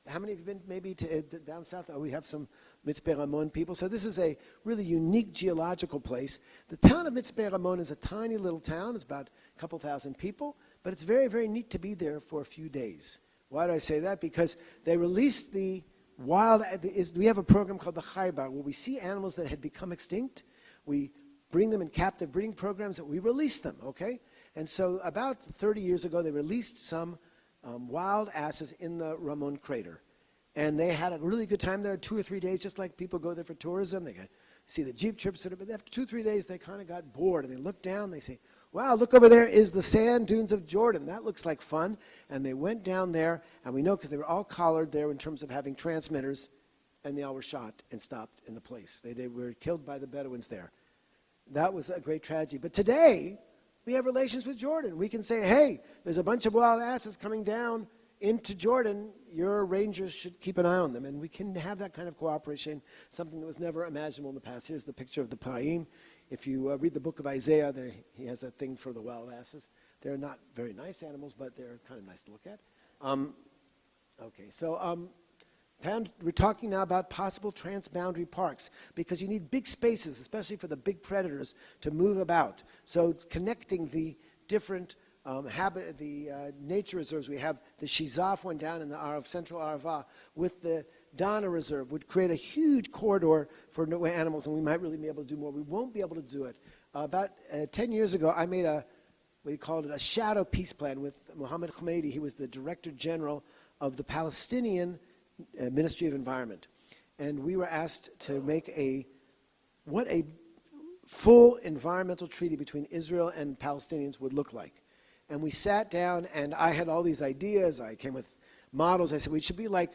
how many have you been maybe to down south? Oh, we have some Mitzpeh Ramon people. So this is a really unique geological place. The town of Mitzpeh Ramon is a tiny little town. It's about a couple thousand people, but it's very, very neat to be there for a few days. Why do I say that? Because they released the wild, we have a program called the Chaybar, where we see animals that had become extinct. We bring them in captive breeding programs, and we release them, okay? And so about 30 years ago, they released some wild asses in the Ramon crater. And they had a really good time there, 2 or 3 days, just like people go there for tourism. They see the Jeep trips, but after 2 or 3 days, they kind of got bored, and they looked down, they say, wow, look over there is the sand dunes of Jordan. That looks like fun. And they went down there, and we know because they were all collared there in terms of having transmitters, and they all were shot and stopped in the place. They were killed by the Bedouins there. That was a great tragedy. But today, we have relations with Jordan. We can say, hey, there's a bunch of wild asses coming down into Jordan. Your rangers should keep an eye on them. And we can have that kind of cooperation, something that was never imaginable in the past. Here's the picture of the Pa'im. If you read the book of Isaiah, he has a thing for the wild asses. They're not very nice animals, but they're kind of nice to look at. Okay, so we're talking now about possible transboundary parks because you need big spaces, especially for the big predators, to move about. So connecting the different nature reserves, we have the Shizaf one down in the central Arava with the Dana Reserve would create a huge corridor for animals, and we might really be able to do more. We won't be able to do it. About 10 years ago, I made we called it a shadow peace plan with Mohammed Khomeini. He was the Director General of the Palestinian Ministry of Environment. And we were asked to make what a full environmental treaty between Israel and Palestinians would look like. And we sat down, and I had all these ideas. I came with models. I said, we should be like,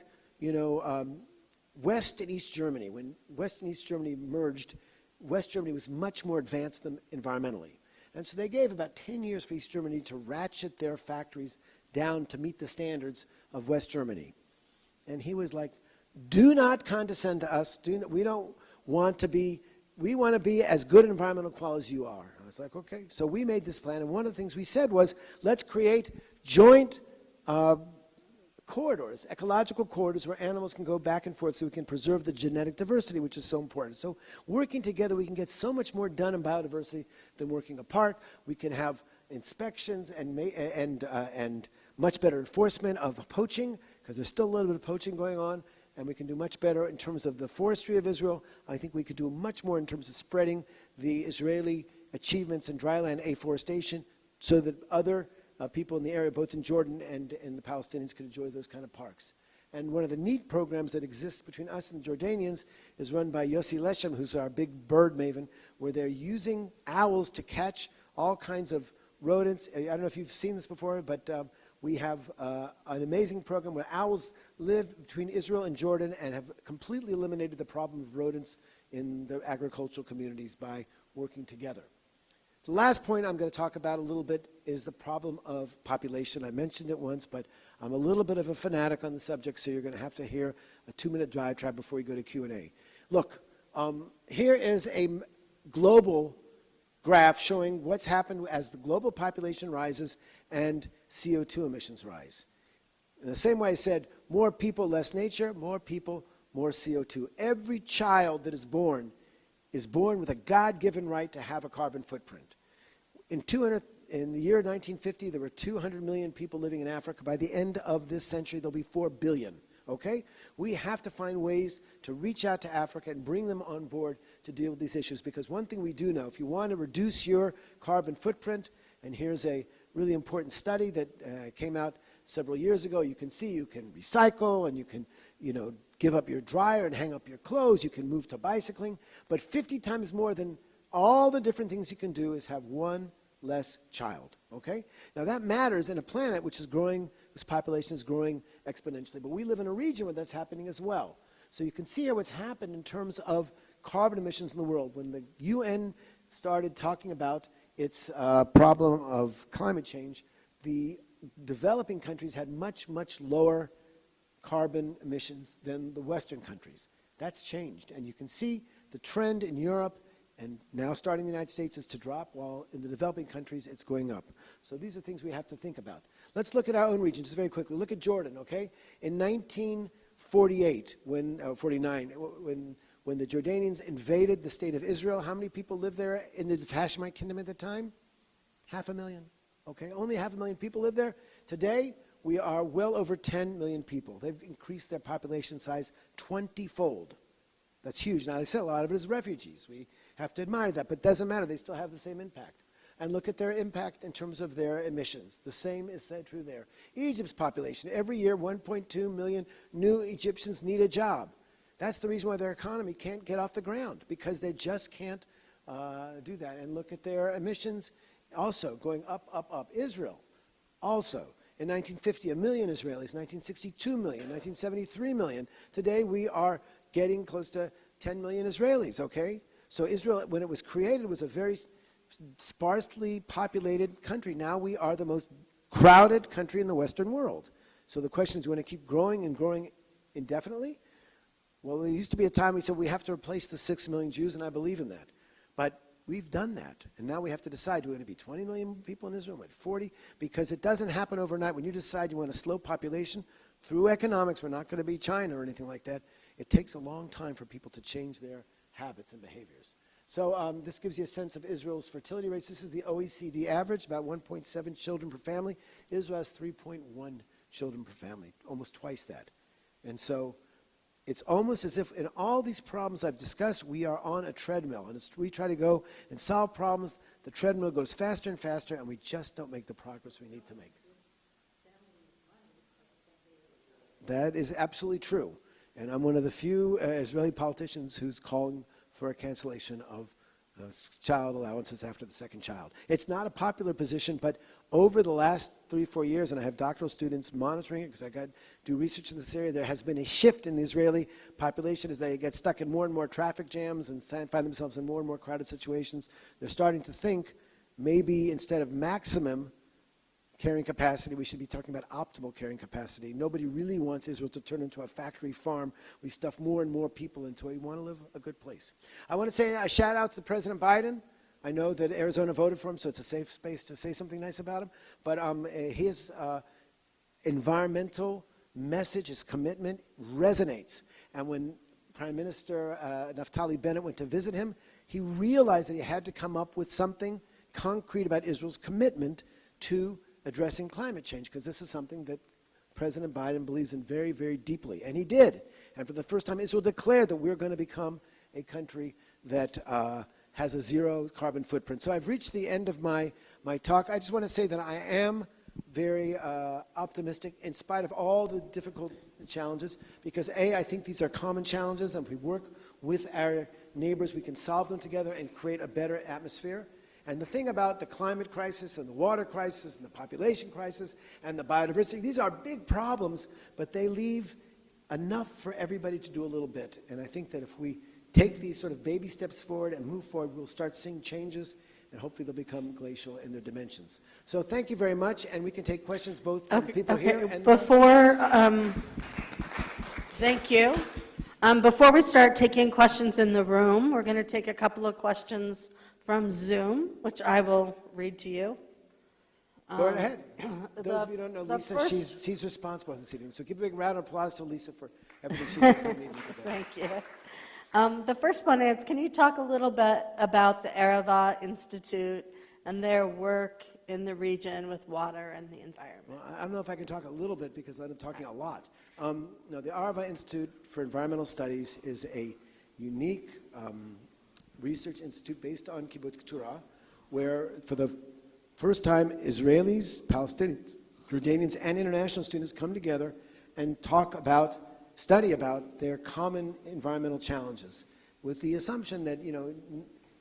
West and East Germany. When West and East Germany merged, West Germany was much more advanced than environmentally. And so they gave about 10 years for East Germany to ratchet their factories down to meet the standards of West Germany. And he was like, do not condescend to us. We want to be as good environmental quality as you are. I was like, okay. So we made this plan, and one of the things we said was, let's create joint corridors, ecological corridors where animals can go back and forth so we can preserve the genetic diversity, which is so important. So working together, we can get so much more done in biodiversity than working apart. We can have inspections and much better enforcement of poaching, because there's still a little bit of poaching going on, and we can do much better in terms of the forestry of Israel. I think we could do much more in terms of spreading the Israeli achievements in dryland afforestation so that other people in the area, both in Jordan and the Palestinians, could enjoy those kind of parks. And one of the neat programs that exists between us and the Jordanians is run by Yossi Leshem, who's our big bird maven, where they're using owls to catch all kinds of rodents. I don't know if you've seen this before, but we have an amazing program where owls live between Israel and Jordan and have completely eliminated the problem of rodents in the agricultural communities by working together. The last point I'm going to talk about a little bit is the problem of population. I mentioned it once, but I'm a little bit of a fanatic on the subject, so you're going to have to hear a 2-minute diatribe before we go to Q&A. Look, here is a global graph showing what's happened as the global population rises and CO2 emissions rise. In the same way I said, more people, less nature, more people, more CO2. Every child that is born with a God-given right to have a carbon footprint. In the year 1950, there were 200 million people living in Africa. By the end of this century, there'll be 4 billion, okay? We have to find ways to reach out to Africa and bring them on board to deal with these issues, because one thing we do know, if you want to reduce your carbon footprint, and here's a really important study that came out several years ago, you can see you can recycle and you can, give up your dryer and hang up your clothes, you can move to bicycling, but 50 times more than all the different things you can do is have one less child, okay? Now that matters in a planet which is growing, whose population is growing exponentially, but we live in a region where that's happening as well. So you can see here what's happened in terms of carbon emissions in the world. When the UN started talking about its problem of climate change, the developing countries had much, much lower carbon emissions than the Western countries. That's changed, and you can see the trend in Europe and now starting in the United States is to drop, while in the developing countries it's going up. So these are things we have to think about. Let's look at our own region just very quickly. Look at Jordan, okay? In 1948, 49, when the Jordanians invaded the state of Israel, how many people lived there in the Hashemite kingdom at the time? 500,000, okay? Only 500,000 people live there. Today, we are well over 10 million people. They've increased their population size 20-fold. That's huge. Now, they say a lot of it is refugees. We have to admire that, but it doesn't matter. They still have the same impact. And look at their impact in terms of their emissions. The same is said true there. Egypt's population, every year 1.2 million new Egyptians need a job. That's the reason why their economy can't get off the ground, because they just can't do that. And look at their emissions also going up, up, up. Israel also. In 1950, 1 million Israelis. 1962 million. 1973 million. Today, we are getting close to 10 million Israelis, okay? So Israel, when it was created, was a very sparsely populated country. Now we are the most crowded country in the Western world. So the question is, do we want to keep growing and growing indefinitely? Well, there used to be a time we said we have to replace the 6 million Jews, and I believe in that. But We've done that. And now we have to decide, do we want to be 20 million people in Israel, 40? Because it doesn't happen overnight. When you decide you want a slow population, through economics, we're not going to be China or anything like that. It takes a long time for people to change their habits and behaviors. So this gives you a sense of Israel's fertility rates. This is the OECD average, about 1.7 children per family. Israel has 3.1 children per family, almost twice that. And so it's almost as if in all these problems I've discussed, we are on a treadmill. And as we try to go and solve problems, the treadmill goes faster and faster, and we just don't make the progress we need to make. That is absolutely true. And I'm one of the few Israeli politicians who's calling for a cancellation of child allowances after the second child. It's not a popular position, but over the last 3-4 years, and I have doctoral students monitoring it because I do research in this area, there has been a shift in the Israeli population as they get stuck in more and more traffic jams and find themselves in more crowded situations. They're starting to think maybe instead of maximum carrying capacity, we should be talking about optimal carrying capacity. Nobody really wants Israel to turn into a factory farm. We stuff more and more people into it. We want to live a good place. I want to say a shout out to President Biden. I know that Arizona voted for him, so it's a safe space to say something nice about him. But his environmental message, his commitment resonates. And when Prime Minister Naftali Bennett went to visit him, he realized that he had to come up with something concrete about Israel's commitment to addressing climate change, because this is something that President Biden believes in very, very deeply. And he did. And for the first time, Israel declared that we're going to become a country that has a zero carbon footprint. So I've reached the end of my talk. I just want to say that I am very optimistic in spite of all the difficult challenges, because I think these are common challenges, and if we work with our neighbors, we can solve them together and create a better atmosphere. And the thing about the climate crisis and the water crisis and the population crisis and the biodiversity, these are big problems, but they leave enough for everybody to do a little bit. And I think that if we take these sort of baby steps forward and move forward, we'll start seeing changes, and hopefully they'll become glacial in their dimensions. So thank you very much, and we can take questions both from people here and... Thank you. Before we start taking questions in the room, we're going to take a couple of questions from Zoom, which I will read to you. Go right ahead. Those of you who don't know Lisa, she's responsible this evening. So give a big round of applause to Lisa for everything she's done today. Thank you. The first one is, can you talk a little bit about the Arava Institute and their work in the region with water and the environment? Well, I don't know if I can talk a little bit because I'm talking a lot. No, the Arava Institute for Environmental Studies is a unique research institute based on kibbutz Keturah, where for the first time Israelis, Palestinians, Jordanians, and international students come together and study about their common environmental challenges, with the assumption that,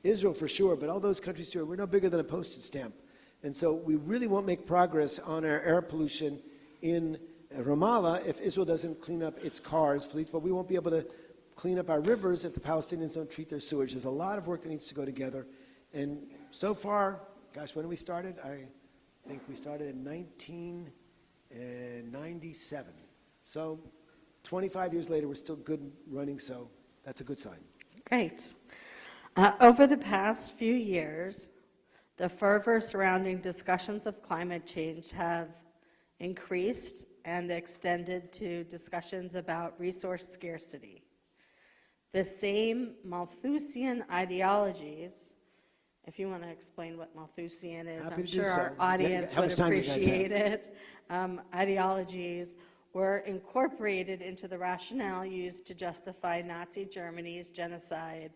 Israel for sure, but all those countries too, we're no bigger than a postage stamp. And so we really won't make progress on our air pollution in Ramallah if Israel doesn't clean up its cars, fleets, but we won't be able to clean up our rivers if the Palestinians don't treat their sewage. There's a lot of work that needs to go together. And so far, gosh, when we started? I think we started in 1997. So 25 years later, we're still good running, so that's a good sign. Great. Over the past few years, the fervor surrounding discussions of climate change have increased and extended to discussions about resource scarcity. The same Malthusian ideologies, if you want to explain what Malthusian is, Happy I'm to sure do so. our audience would appreciate it. Ideologies were incorporated into the rationale used to justify Nazi Germany's genocide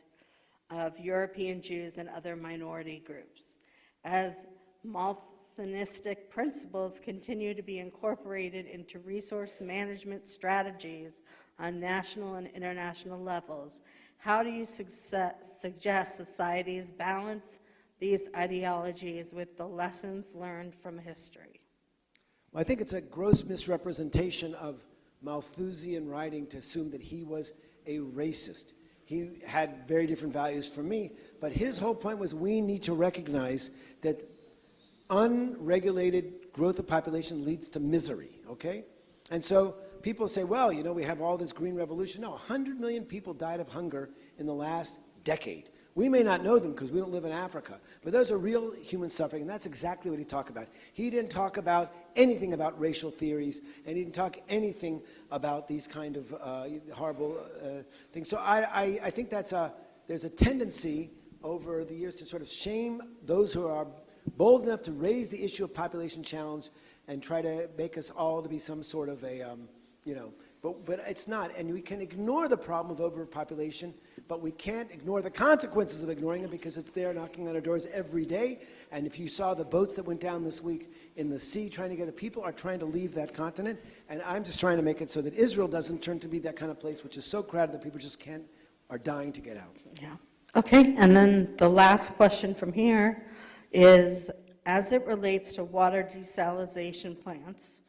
of European Jews and other minority groups. As Malthusianistic principles continue to be incorporated into resource management strategies on national and international levels, how do you suggest societies balance these ideologies with the lessons learned from history? Well, I think it's a gross misrepresentation of Malthusian writing to assume that he was a racist. He had very different values from me, but his whole point was we need to recognize that unregulated growth of population leads to misery, okay? And so people say, well, we have all this green revolution. No, 100 million people died of hunger in the last decade. We may not know them because we don't live in Africa, but those are real human suffering, and that's exactly what he talked about. He didn't talk about anything about racial theories, and he didn't talk anything about these kind of horrible things. So I think there's a tendency over the years to sort of shame those who are bold enough to raise the issue of population challenge and try to make us all to be some sort of a, but it's not. And we can ignore the problem of overpopulation, but we can't ignore the consequences of ignoring it because it's there knocking on our doors every day. And if you saw the boats that went down this week in the sea trying to get the people are trying to leave that continent. And I'm just trying to make it so that Israel doesn't turn to be that kind of place which is so crowded that people just are dying to get out. Yeah. Okay, and then the last question from here is, as it relates to water desalination plants,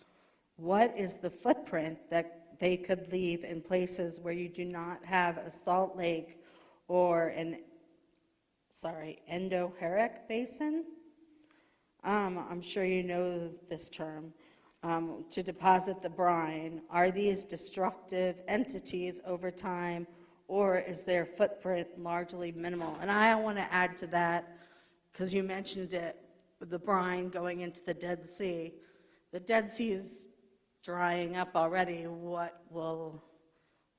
what is the footprint that they could leave in places where you do not have a salt lake or an, endoheric basin? I'm sure you know this term. To deposit the brine, are these destructive entities over time, or is their footprint largely minimal? And I want to add to that, because you mentioned it, with the brine going into the Dead Sea. The Dead Sea is drying up already. What will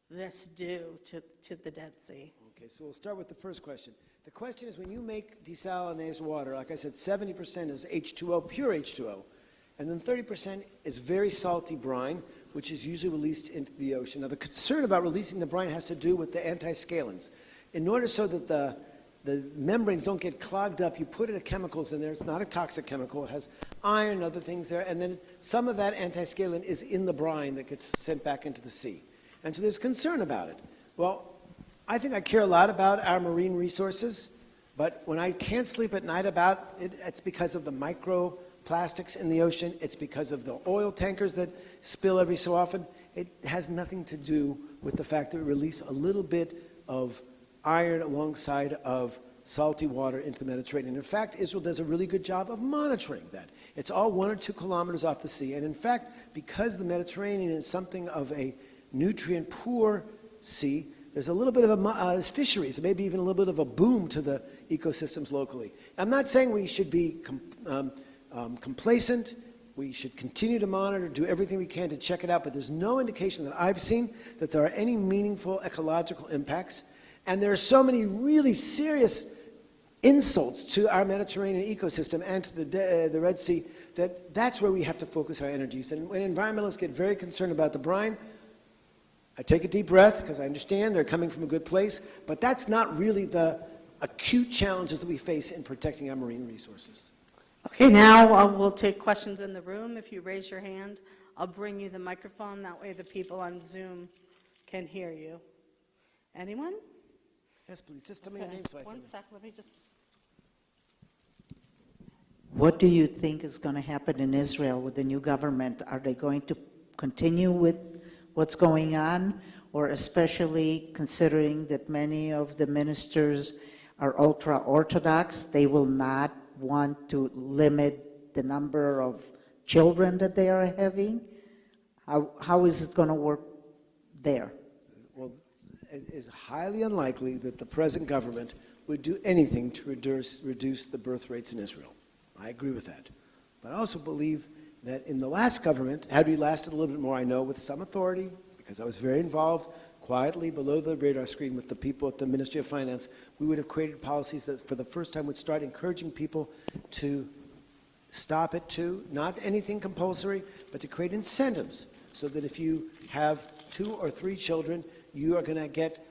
this do to the Dead Sea? Okay, so we'll start with the first question. The question is, when you make desalinized water, like I said, 70% is H2O, pure H2O, and then 30% is very salty brine, which is usually released into the ocean. Now, the concern about releasing the brine has to do with the anti-scalants. In order so that the membranes don't get clogged up, you put chemicals in there. It's not a toxic chemical. It has iron and other things there, and then some of that anti-scalant is in the brine that gets sent back into the sea. And so there's concern about it. Well, I think I care a lot about our marine resources, but when I can't sleep at night about it, it's because of the microplastics in the ocean. It's because of the oil tankers that spill every so often. It has nothing to do with the fact that we release a little bit of iron alongside of salty water into the Mediterranean. In fact, Israel does a really good job of monitoring that. It's all 1 or 2 kilometers off the sea. And in fact, because the Mediterranean is something of a nutrient-poor sea, there's a little bit of fisheries, maybe even a little bit of a boom to the ecosystems locally. I'm not saying we should be complacent. We should continue to monitor, do everything we can to check it out, but there's no indication that I've seen that there are any meaningful ecological impacts. And there are so many really serious insults to our Mediterranean ecosystem and to the Red Sea that's where we have to focus our energies. And when environmentalists get very concerned about the brine, I take a deep breath because I understand they're coming from a good place, but that's not really the acute challenges that we face in protecting our marine resources. Okay, now we'll take questions in the room. If you raise your hand, I'll bring you the microphone. That way the people on Zoom can hear you. Anyone? Yes, please. Just tell me your name so I can... One sec, let me just... What do you think is going to happen in Israel with the new government? Are they going to continue with what's going on, or especially considering that many of the ministers are ultra-Orthodox, they will not want to limit the number of children that they are having? How is it going to work there? Well, it is highly unlikely that the present government would do anything to reduce the birth rates in Israel. I agree with that. But I also believe that in the last government, had we lasted a little bit more, I know, with some authority, because I was very involved quietly below the radar screen with the people at the Ministry of Finance, we would have created policies that for the first time would start encouraging people to stop it too, not anything compulsory, but to create incentives so that if you have 2 or 3 children, you are going to get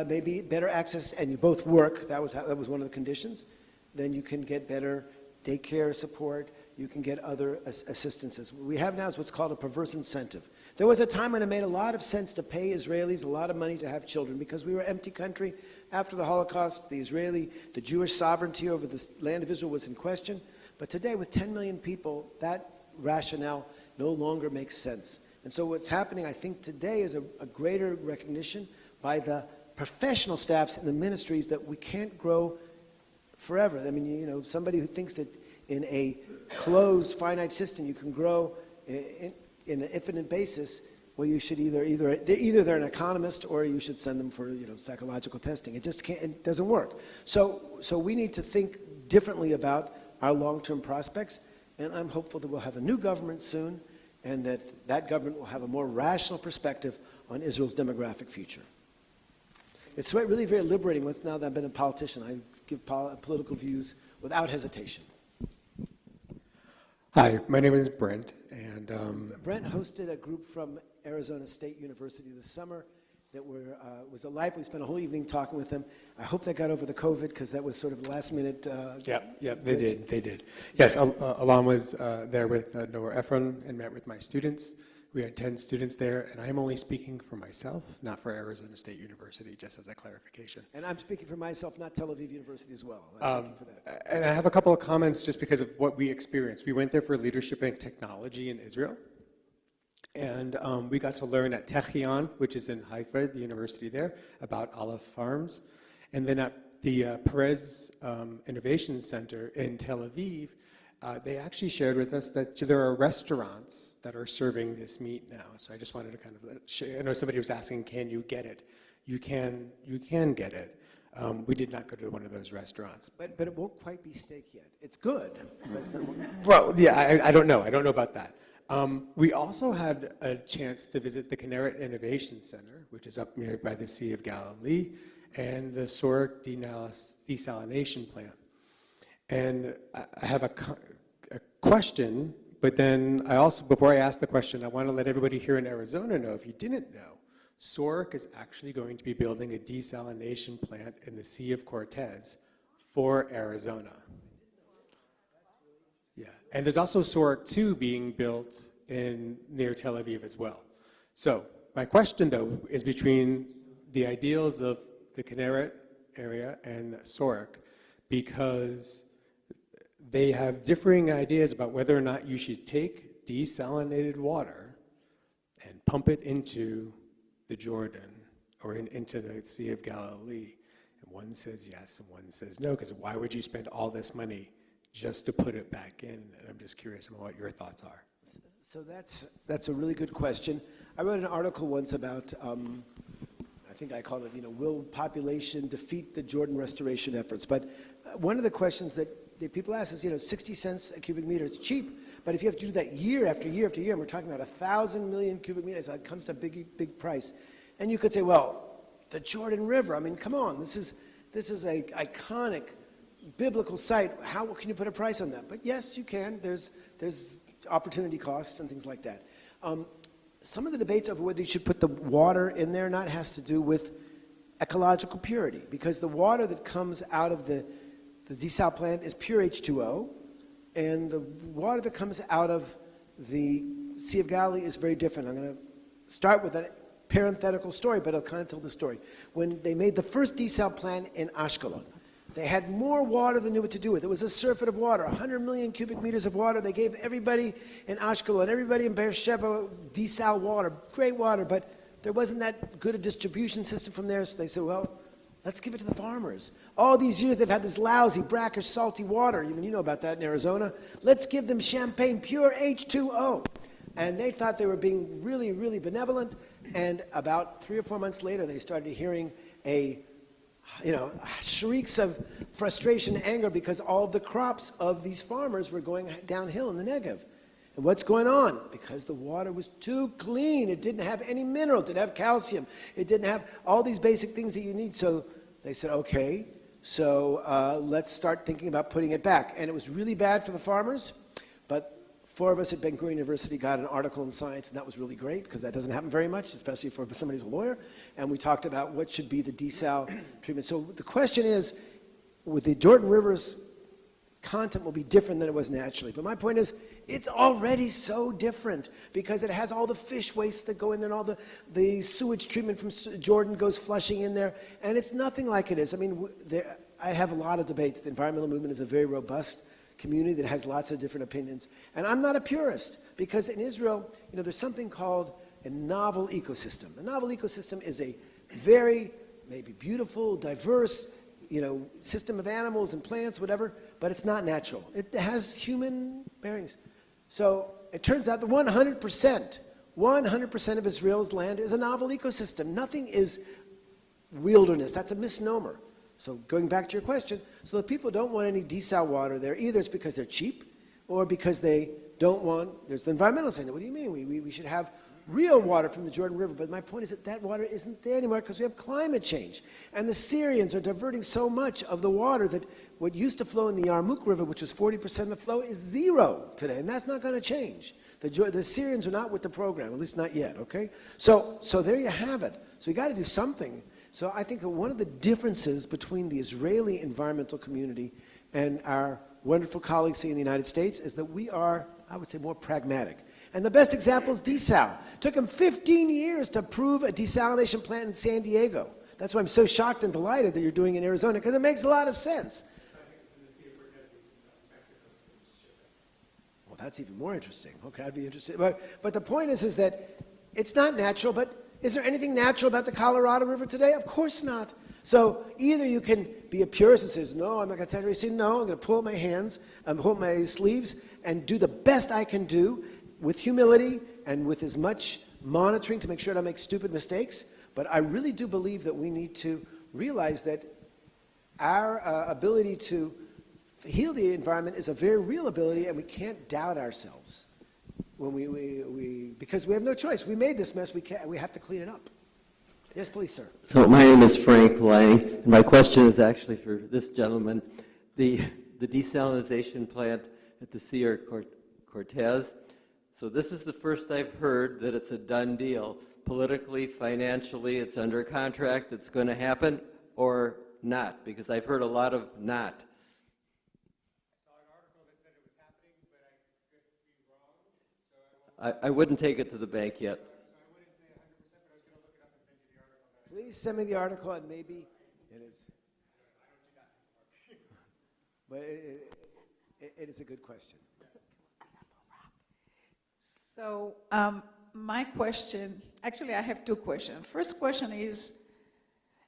maybe better access, and you both work, that was one of the conditions, then you can get better daycare support, you can get other assistances. What we have now is what's called a perverse incentive. There was a time when it made a lot of sense to pay Israelis a lot of money to have children because we were an empty country. After the Holocaust, the Jewish sovereignty over the land of Israel was in question. But today, with 10 million people, that rationale no longer makes sense. And so what's happening, I think, today is a greater recognition by the professional staffs in the ministries that we can't grow forever. I mean, you know, somebody who thinks that in a closed, finite system you can grow in an infinite basis well, you should either they're an economist or you should send them for psychological testing. It just can't. It doesn't work. So we need to think differently about our long-term prospects, and I'm hopeful that we'll have a new government soon, and that government will have a more rational perspective on Israel's demographic future. It's really very liberating. Now that I've been a politician, I give political views without hesitation. Hi, my name is Brent, and Brent hosted a group from Arizona State University this summer that was a life. We spent a whole evening talking with them. I hope they got over the COVID, because that was sort of the last minute. yeah, they did. Yes, Alon was there with Noah Efron and met with my students. We had 10 students there, and I'm only speaking for myself, not for Arizona State University, just as a clarification. And I'm speaking for myself, not Tel Aviv University as well. Thank you for that. And I have a couple of comments just because of what we experienced. We went there for leadership and technology in Israel. And we got to learn at Techion, which is in Haifa, the university there, about olive farms. And then at the Perez Innovation Center in Tel Aviv, they actually shared with us that there are restaurants that are serving this meat now. So I just wanted to kind of share. I know somebody was asking, can you get it? You can get it. We did not go to one of those restaurants. But it won't quite be steak yet. It's good. Well, yeah, I don't know. I don't know about that. We also had a chance to visit the Knesset Innovation Center, which is up near by the Sea of Galilee, and the Sorek desalination plant. And I have a question, but then I also, before I ask the question, I want to let everybody here in Arizona know, if you didn't know, Sorek is actually going to be building a desalination plant in the Sea of Cortez for Arizona. Yeah, and there's also Sorek 2 being built near Tel Aviv as well. So my question, though, is between the ideals of the Knesset area and Sorek, because they have differing ideas about whether or not you should take desalinated water and pump it into the Jordan or into the Sea of Galilee. And one says yes and one says no, because why would you spend all this money just to put it back in? And I'm just curious about what your thoughts are. So that's a really good question. I wrote an article once about, I think I called it, will population defeat the Jordan restoration efforts? But one of the questions that people ask is, 60 cents a cubic meter, it's cheap, but if you have to do that year after year after year, and we're talking about 1,000 million cubic meters, that comes to a big price. And you could say, well, the Jordan River, I mean, come on, this is a iconic biblical site. How can you put a price on that? But yes, you can. There's opportunity costs and things like that. Some of the debates over whether you should put the water in there or not has to do with ecological purity, because the water that comes out of the desal plant is pure H2O, and the water that comes out of the Sea of Galilee is very different. I'm going to start with a parenthetical story, but I'll kind of tell the story. When they made the first desal plant in Ashkelon, they had more water than they knew what to do with. It was a surfeit of water, 100 million cubic meters of water. They gave everybody in Ashkelon, everybody in Beersheba, desal water, great water, but there wasn't that good a distribution system from there, so they said, well, let's give it to the farmers. All these years they've had this lousy, brackish, salty water. Even you know about that in Arizona. Let's give them champagne, pure H2O. And they thought they were being really, really benevolent. And about 3 or 4 months later, they started hearing shrieks of frustration and anger because all of the crops of these farmers were going downhill in the Negev. And what's going on? Because the water was too clean. It didn't have any minerals. It didn't have calcium. It didn't have all these basic things that you need. So they said, okay, so let's start thinking about putting it back. And it was really bad for the farmers, but 4 of us at Ben Gurion University got an article in Science, and that was really great, because that doesn't happen very much, especially for somebody who's a lawyer. And we talked about what should be the desal treatment. So the question is, with the Jordan River's content will be different than it was naturally. But my point is, it's already so different, because it has all the fish waste that go in there, and all the sewage treatment from Jordan goes flushing in there, and it's nothing like it is. I mean, I have a lot of debates. The environmental movement is a very robust community that has lots of different opinions. And I'm not a purist, because in Israel, there's something called a novel ecosystem. A novel ecosystem is a very, maybe beautiful, diverse, system of animals and plants, whatever, but it's not natural. It has human bearings. So it turns out that 100% 100% of Israel's land is a novel ecosystem. Nothing is wilderness. That's a misnomer. So going back to your question, so the people don't want any desal water there. Either it's because they're cheap or because they don't want, there's the environmentalists saying, what do you mean? We should have real water from the Jordan River. But my point is that that water isn't there anymore because we have climate change. And the Syrians are diverting so much of the water that what used to flow in the Yarmouk River, which was 40% of the flow, is zero today. And that's not going to change. The Syrians are not with the program, at least not yet, okay? So there you have it. So we got to do something. So I think that one of the differences between the Israeli environmental community and our wonderful colleagues here in the United States is that we are, I would say, more pragmatic. And the best example is desal. It took them 15 years to approve a desalination plant in San Diego. That's why I'm so shocked and delighted that you're doing it in Arizona, because it makes a lot of sense. Well, that's even more interesting. Okay, I'd be interested. But the point is that it's not natural, but is there anything natural about the Colorado River today? Of course not. So either you can be a purist and say, no, I'm not going to tell you. You say, no, I'm going to pull up my hands, pull up my sleeves, and do the best I can do with humility and with as much monitoring to make sure I don't make stupid mistakes. But I really do believe that we need to realize that our ability to heal the environment is a very real ability, and we can't doubt ourselves. When because we have no choice. We made this mess, we have to clean it up. Yes, please, sir. So my name is Frank Lang, and my question is actually for this gentleman. The desalinization plant at the Sierra Cortez, so this is the first I've heard that it's a done deal. Politically, financially, it's under contract, it's going to happen, or not? Because I've heard a lot of not. I wouldn't take it to the bank yet. Please send me the article, and maybe it is. But it is a good question. So my question, actually I have two questions. First question is,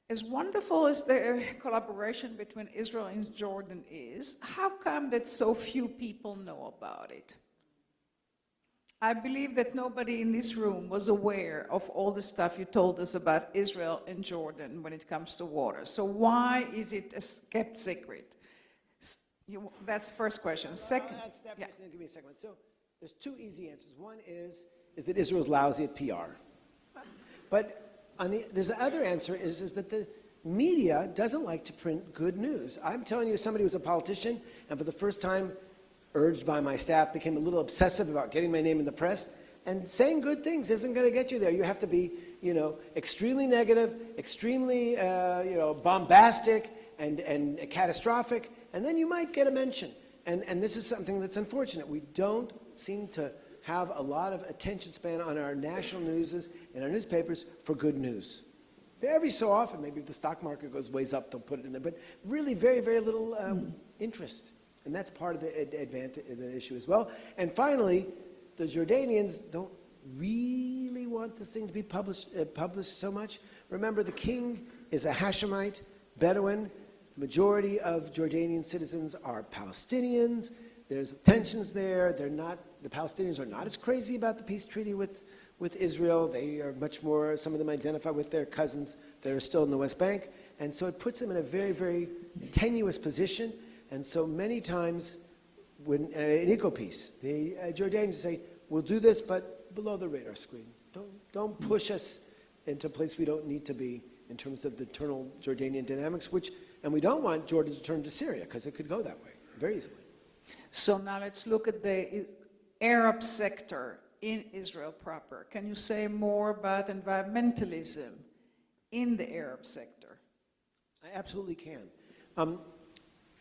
as wonderful as the collaboration between Israel and Jordan is, how come that so few people know about it? I believe that nobody in this room was aware of all the stuff you told us about Israel and Jordan when it comes to water. So why is it kept secret? That's the first question. Second, Yeah. Give me a second. So there's two easy answers. One is that Israel's lousy at PR. But there's the other answer is that the media doesn't like to print good news. I'm telling you, somebody who's a politician, and for the first time, urged by my staff, became a little obsessive about getting my name in the press, and saying good things isn't going to get you there. You have to be, extremely negative, extremely, bombastic and catastrophic, and then you might get a mention. And this is something that's unfortunate. We don't seem to have a lot of attention span on our national newses and our newspapers for good news. Every so often, maybe if the stock market goes ways up, they'll put it in there, but really very, very little interest. And that's part of the issue as well. And finally, the Jordanians don't really want this thing to be published so much. Remember, the king is a Hashemite Bedouin. The majority of Jordanian citizens are Palestinians. There's tensions there. The Palestinians are not as crazy about the peace treaty with Israel. They are much more, some of them identify with their cousins that are still in the West Bank. And so it puts them in a very, very tenuous position. And so many times, when in eco-peace, the Jordanians say, we'll do this, but below the radar screen. Don't push us into a place we don't need to be in terms of the internal Jordanian dynamics, and we don't want Jordan to turn to Syria, because it could go that way very easily. so now let's look at the Arab sector in Israel proper. Can you say more about environmentalism in the Arab sector? I absolutely can.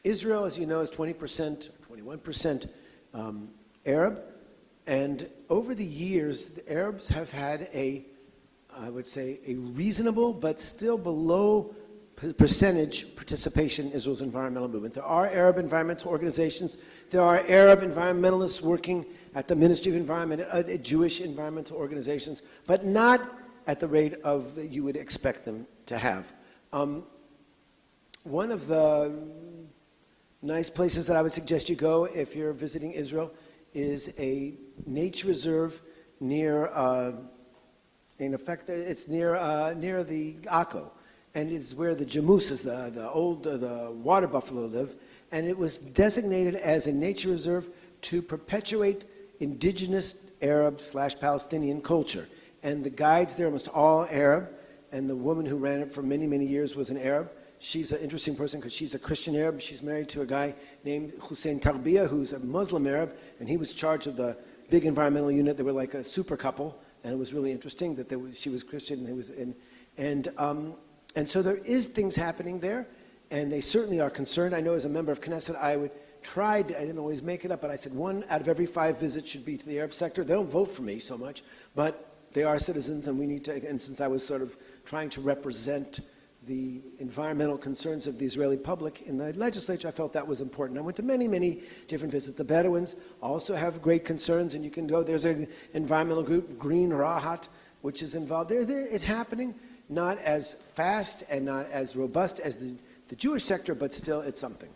Israel, as you know, is 20%, 21% Arab, and over the years, the Arabs have had I would say, a reasonable but still below percentage participation in Israel's environmental movement. There are Arab environmental organizations, there are Arab environmentalists working at the Ministry of Environment, Jewish environmental organizations, but not at the rate that you would expect them to have. One of the nice places that I would suggest you go if you're visiting Israel is a nature reserve near, in effect, it's near the Akko, and it's where the jamooses, the water buffalo live, and it was designated as a nature reserve to perpetuate indigenous Arab/Palestinian culture. And the guides there are almost all Arab, and the woman who ran it for many, many years was an Arab. She's an interesting person because she's a Christian Arab. She's married to a guy named Hussein Tarbiya, who's a Muslim Arab, and he was charged of the big environmental unit. They were like a super couple, and it was really interesting that she was Christian and he was in. And so there is things happening there, and they certainly are concerned. I know as a member of Knesset, I didn't always make it up, but I said 1 out of every 5 visits should be to the Arab sector. They don't vote for me so much, but they are citizens, and we need to, and since I was sort of trying to represent the environmental concerns of the Israeli public in the legislature, I felt that was important. I went to many, many different visits. The Bedouins also have great concerns, and you can go, there's an environmental group, Green Rahat, which is involved. It's happening, not as fast and not as robust as the Jewish sector, but still it's something.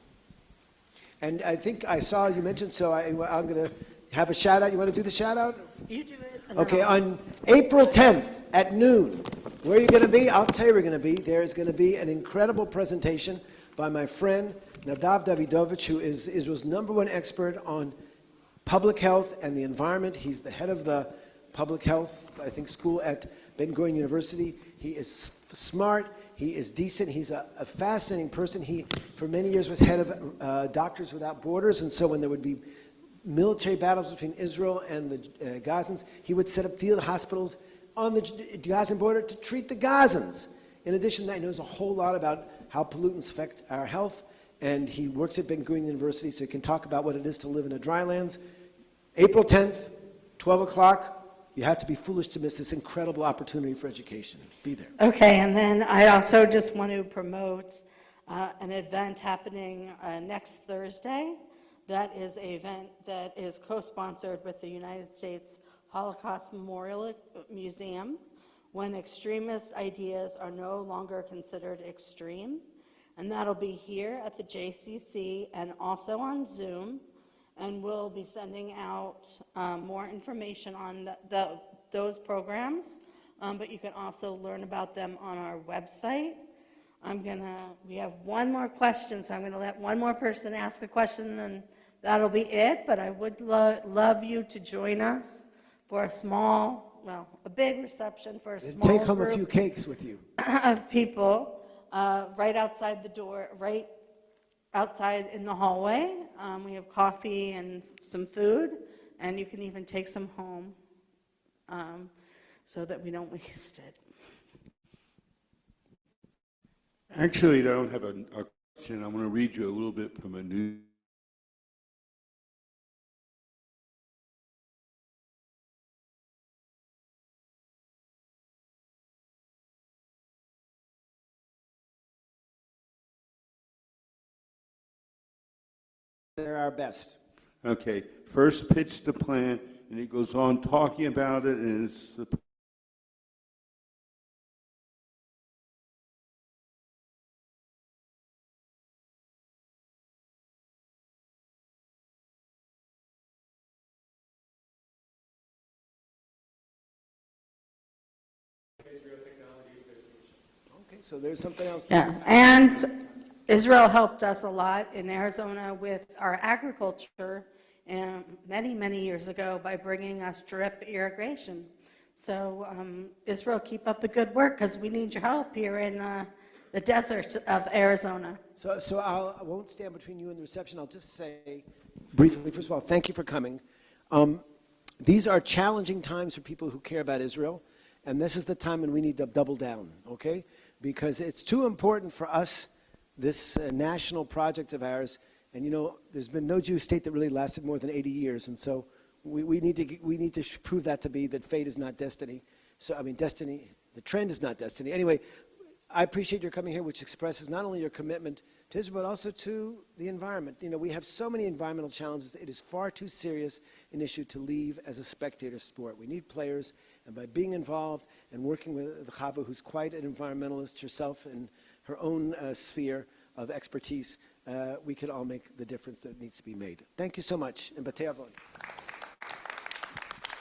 And I think I saw you mentioned, so I'm going to have a shout out. You want to do the shout out? You do it. Okay, on April 10th at noon, where are you going to be? I'll tell you where you're going to be. There's going to be an incredible presentation by my friend Nadav Davidovich, who is Israel's #1 expert on public health and the environment. He's the head of the public health, I think, school at Gurion University. He is smart. He is decent. He's a fascinating person. He, for many years, was head of Doctors Without Borders, and so when there would be military battles between Israel and the Gazans, he would set up field hospitals on the Gazan border to treat the Gazans. In addition to that, he knows a whole lot about how pollutants affect our health, and he works at Gurion University, so he can talk about what it is to live in the drylands. April 10th, 12 o'clock. You have to be foolish to miss this incredible opportunity for education. Be there. Okay, and then I also just want to promote an event happening next Thursday. That is an event that is co-sponsored with the United States Holocaust Memorial Museum, when extremist ideas are no longer considered extreme. And that'll be here at the JCC and also on Zoom. And we'll be sending out more information on those programs, but you can also learn about them on our website. We have one more question, so I'm gonna let one more person ask a question, and that'll be it, but I would love you to join us for a big reception for a small Take home a group few cakes with you. of people right outside the door, right outside in the hallway. We have coffee and some food, and you can even take some home so that we don't waste it. Actually, I don't have a question. I'm going to read you a little bit from a news. They're our best. Okay, first pitch the plan, and he goes on talking about it, and it's the Okay, so there's something else. Yeah, and Israel helped us a lot in Arizona with our agriculture many, many years ago by bringing us drip irrigation. So Israel, keep up the good work, because we need your help here in the desert of Arizona. So I won't stand between you and the reception. I'll just say briefly, first of all, thank you for coming. These are challenging times for people who care about Israel, and this is the time when we need to double down, okay? Because it's too important for us, this national project of ours, and you know, there's been no Jewish state that really lasted more than 80 years, and so we need to prove that fate is not destiny. So, I mean, destiny, the trend is not destiny. Anyway, I appreciate your coming here, which expresses not only your commitment to Israel, but also to the environment. You know, we have so many environmental challenges. It is far too serious an issue to leave as a spectator sport. We need players, and by being involved and working with Chava, who's quite an environmentalist herself in her own sphere of expertise, we can all make the difference that needs to be made. Thank you so much, and Batei Avon.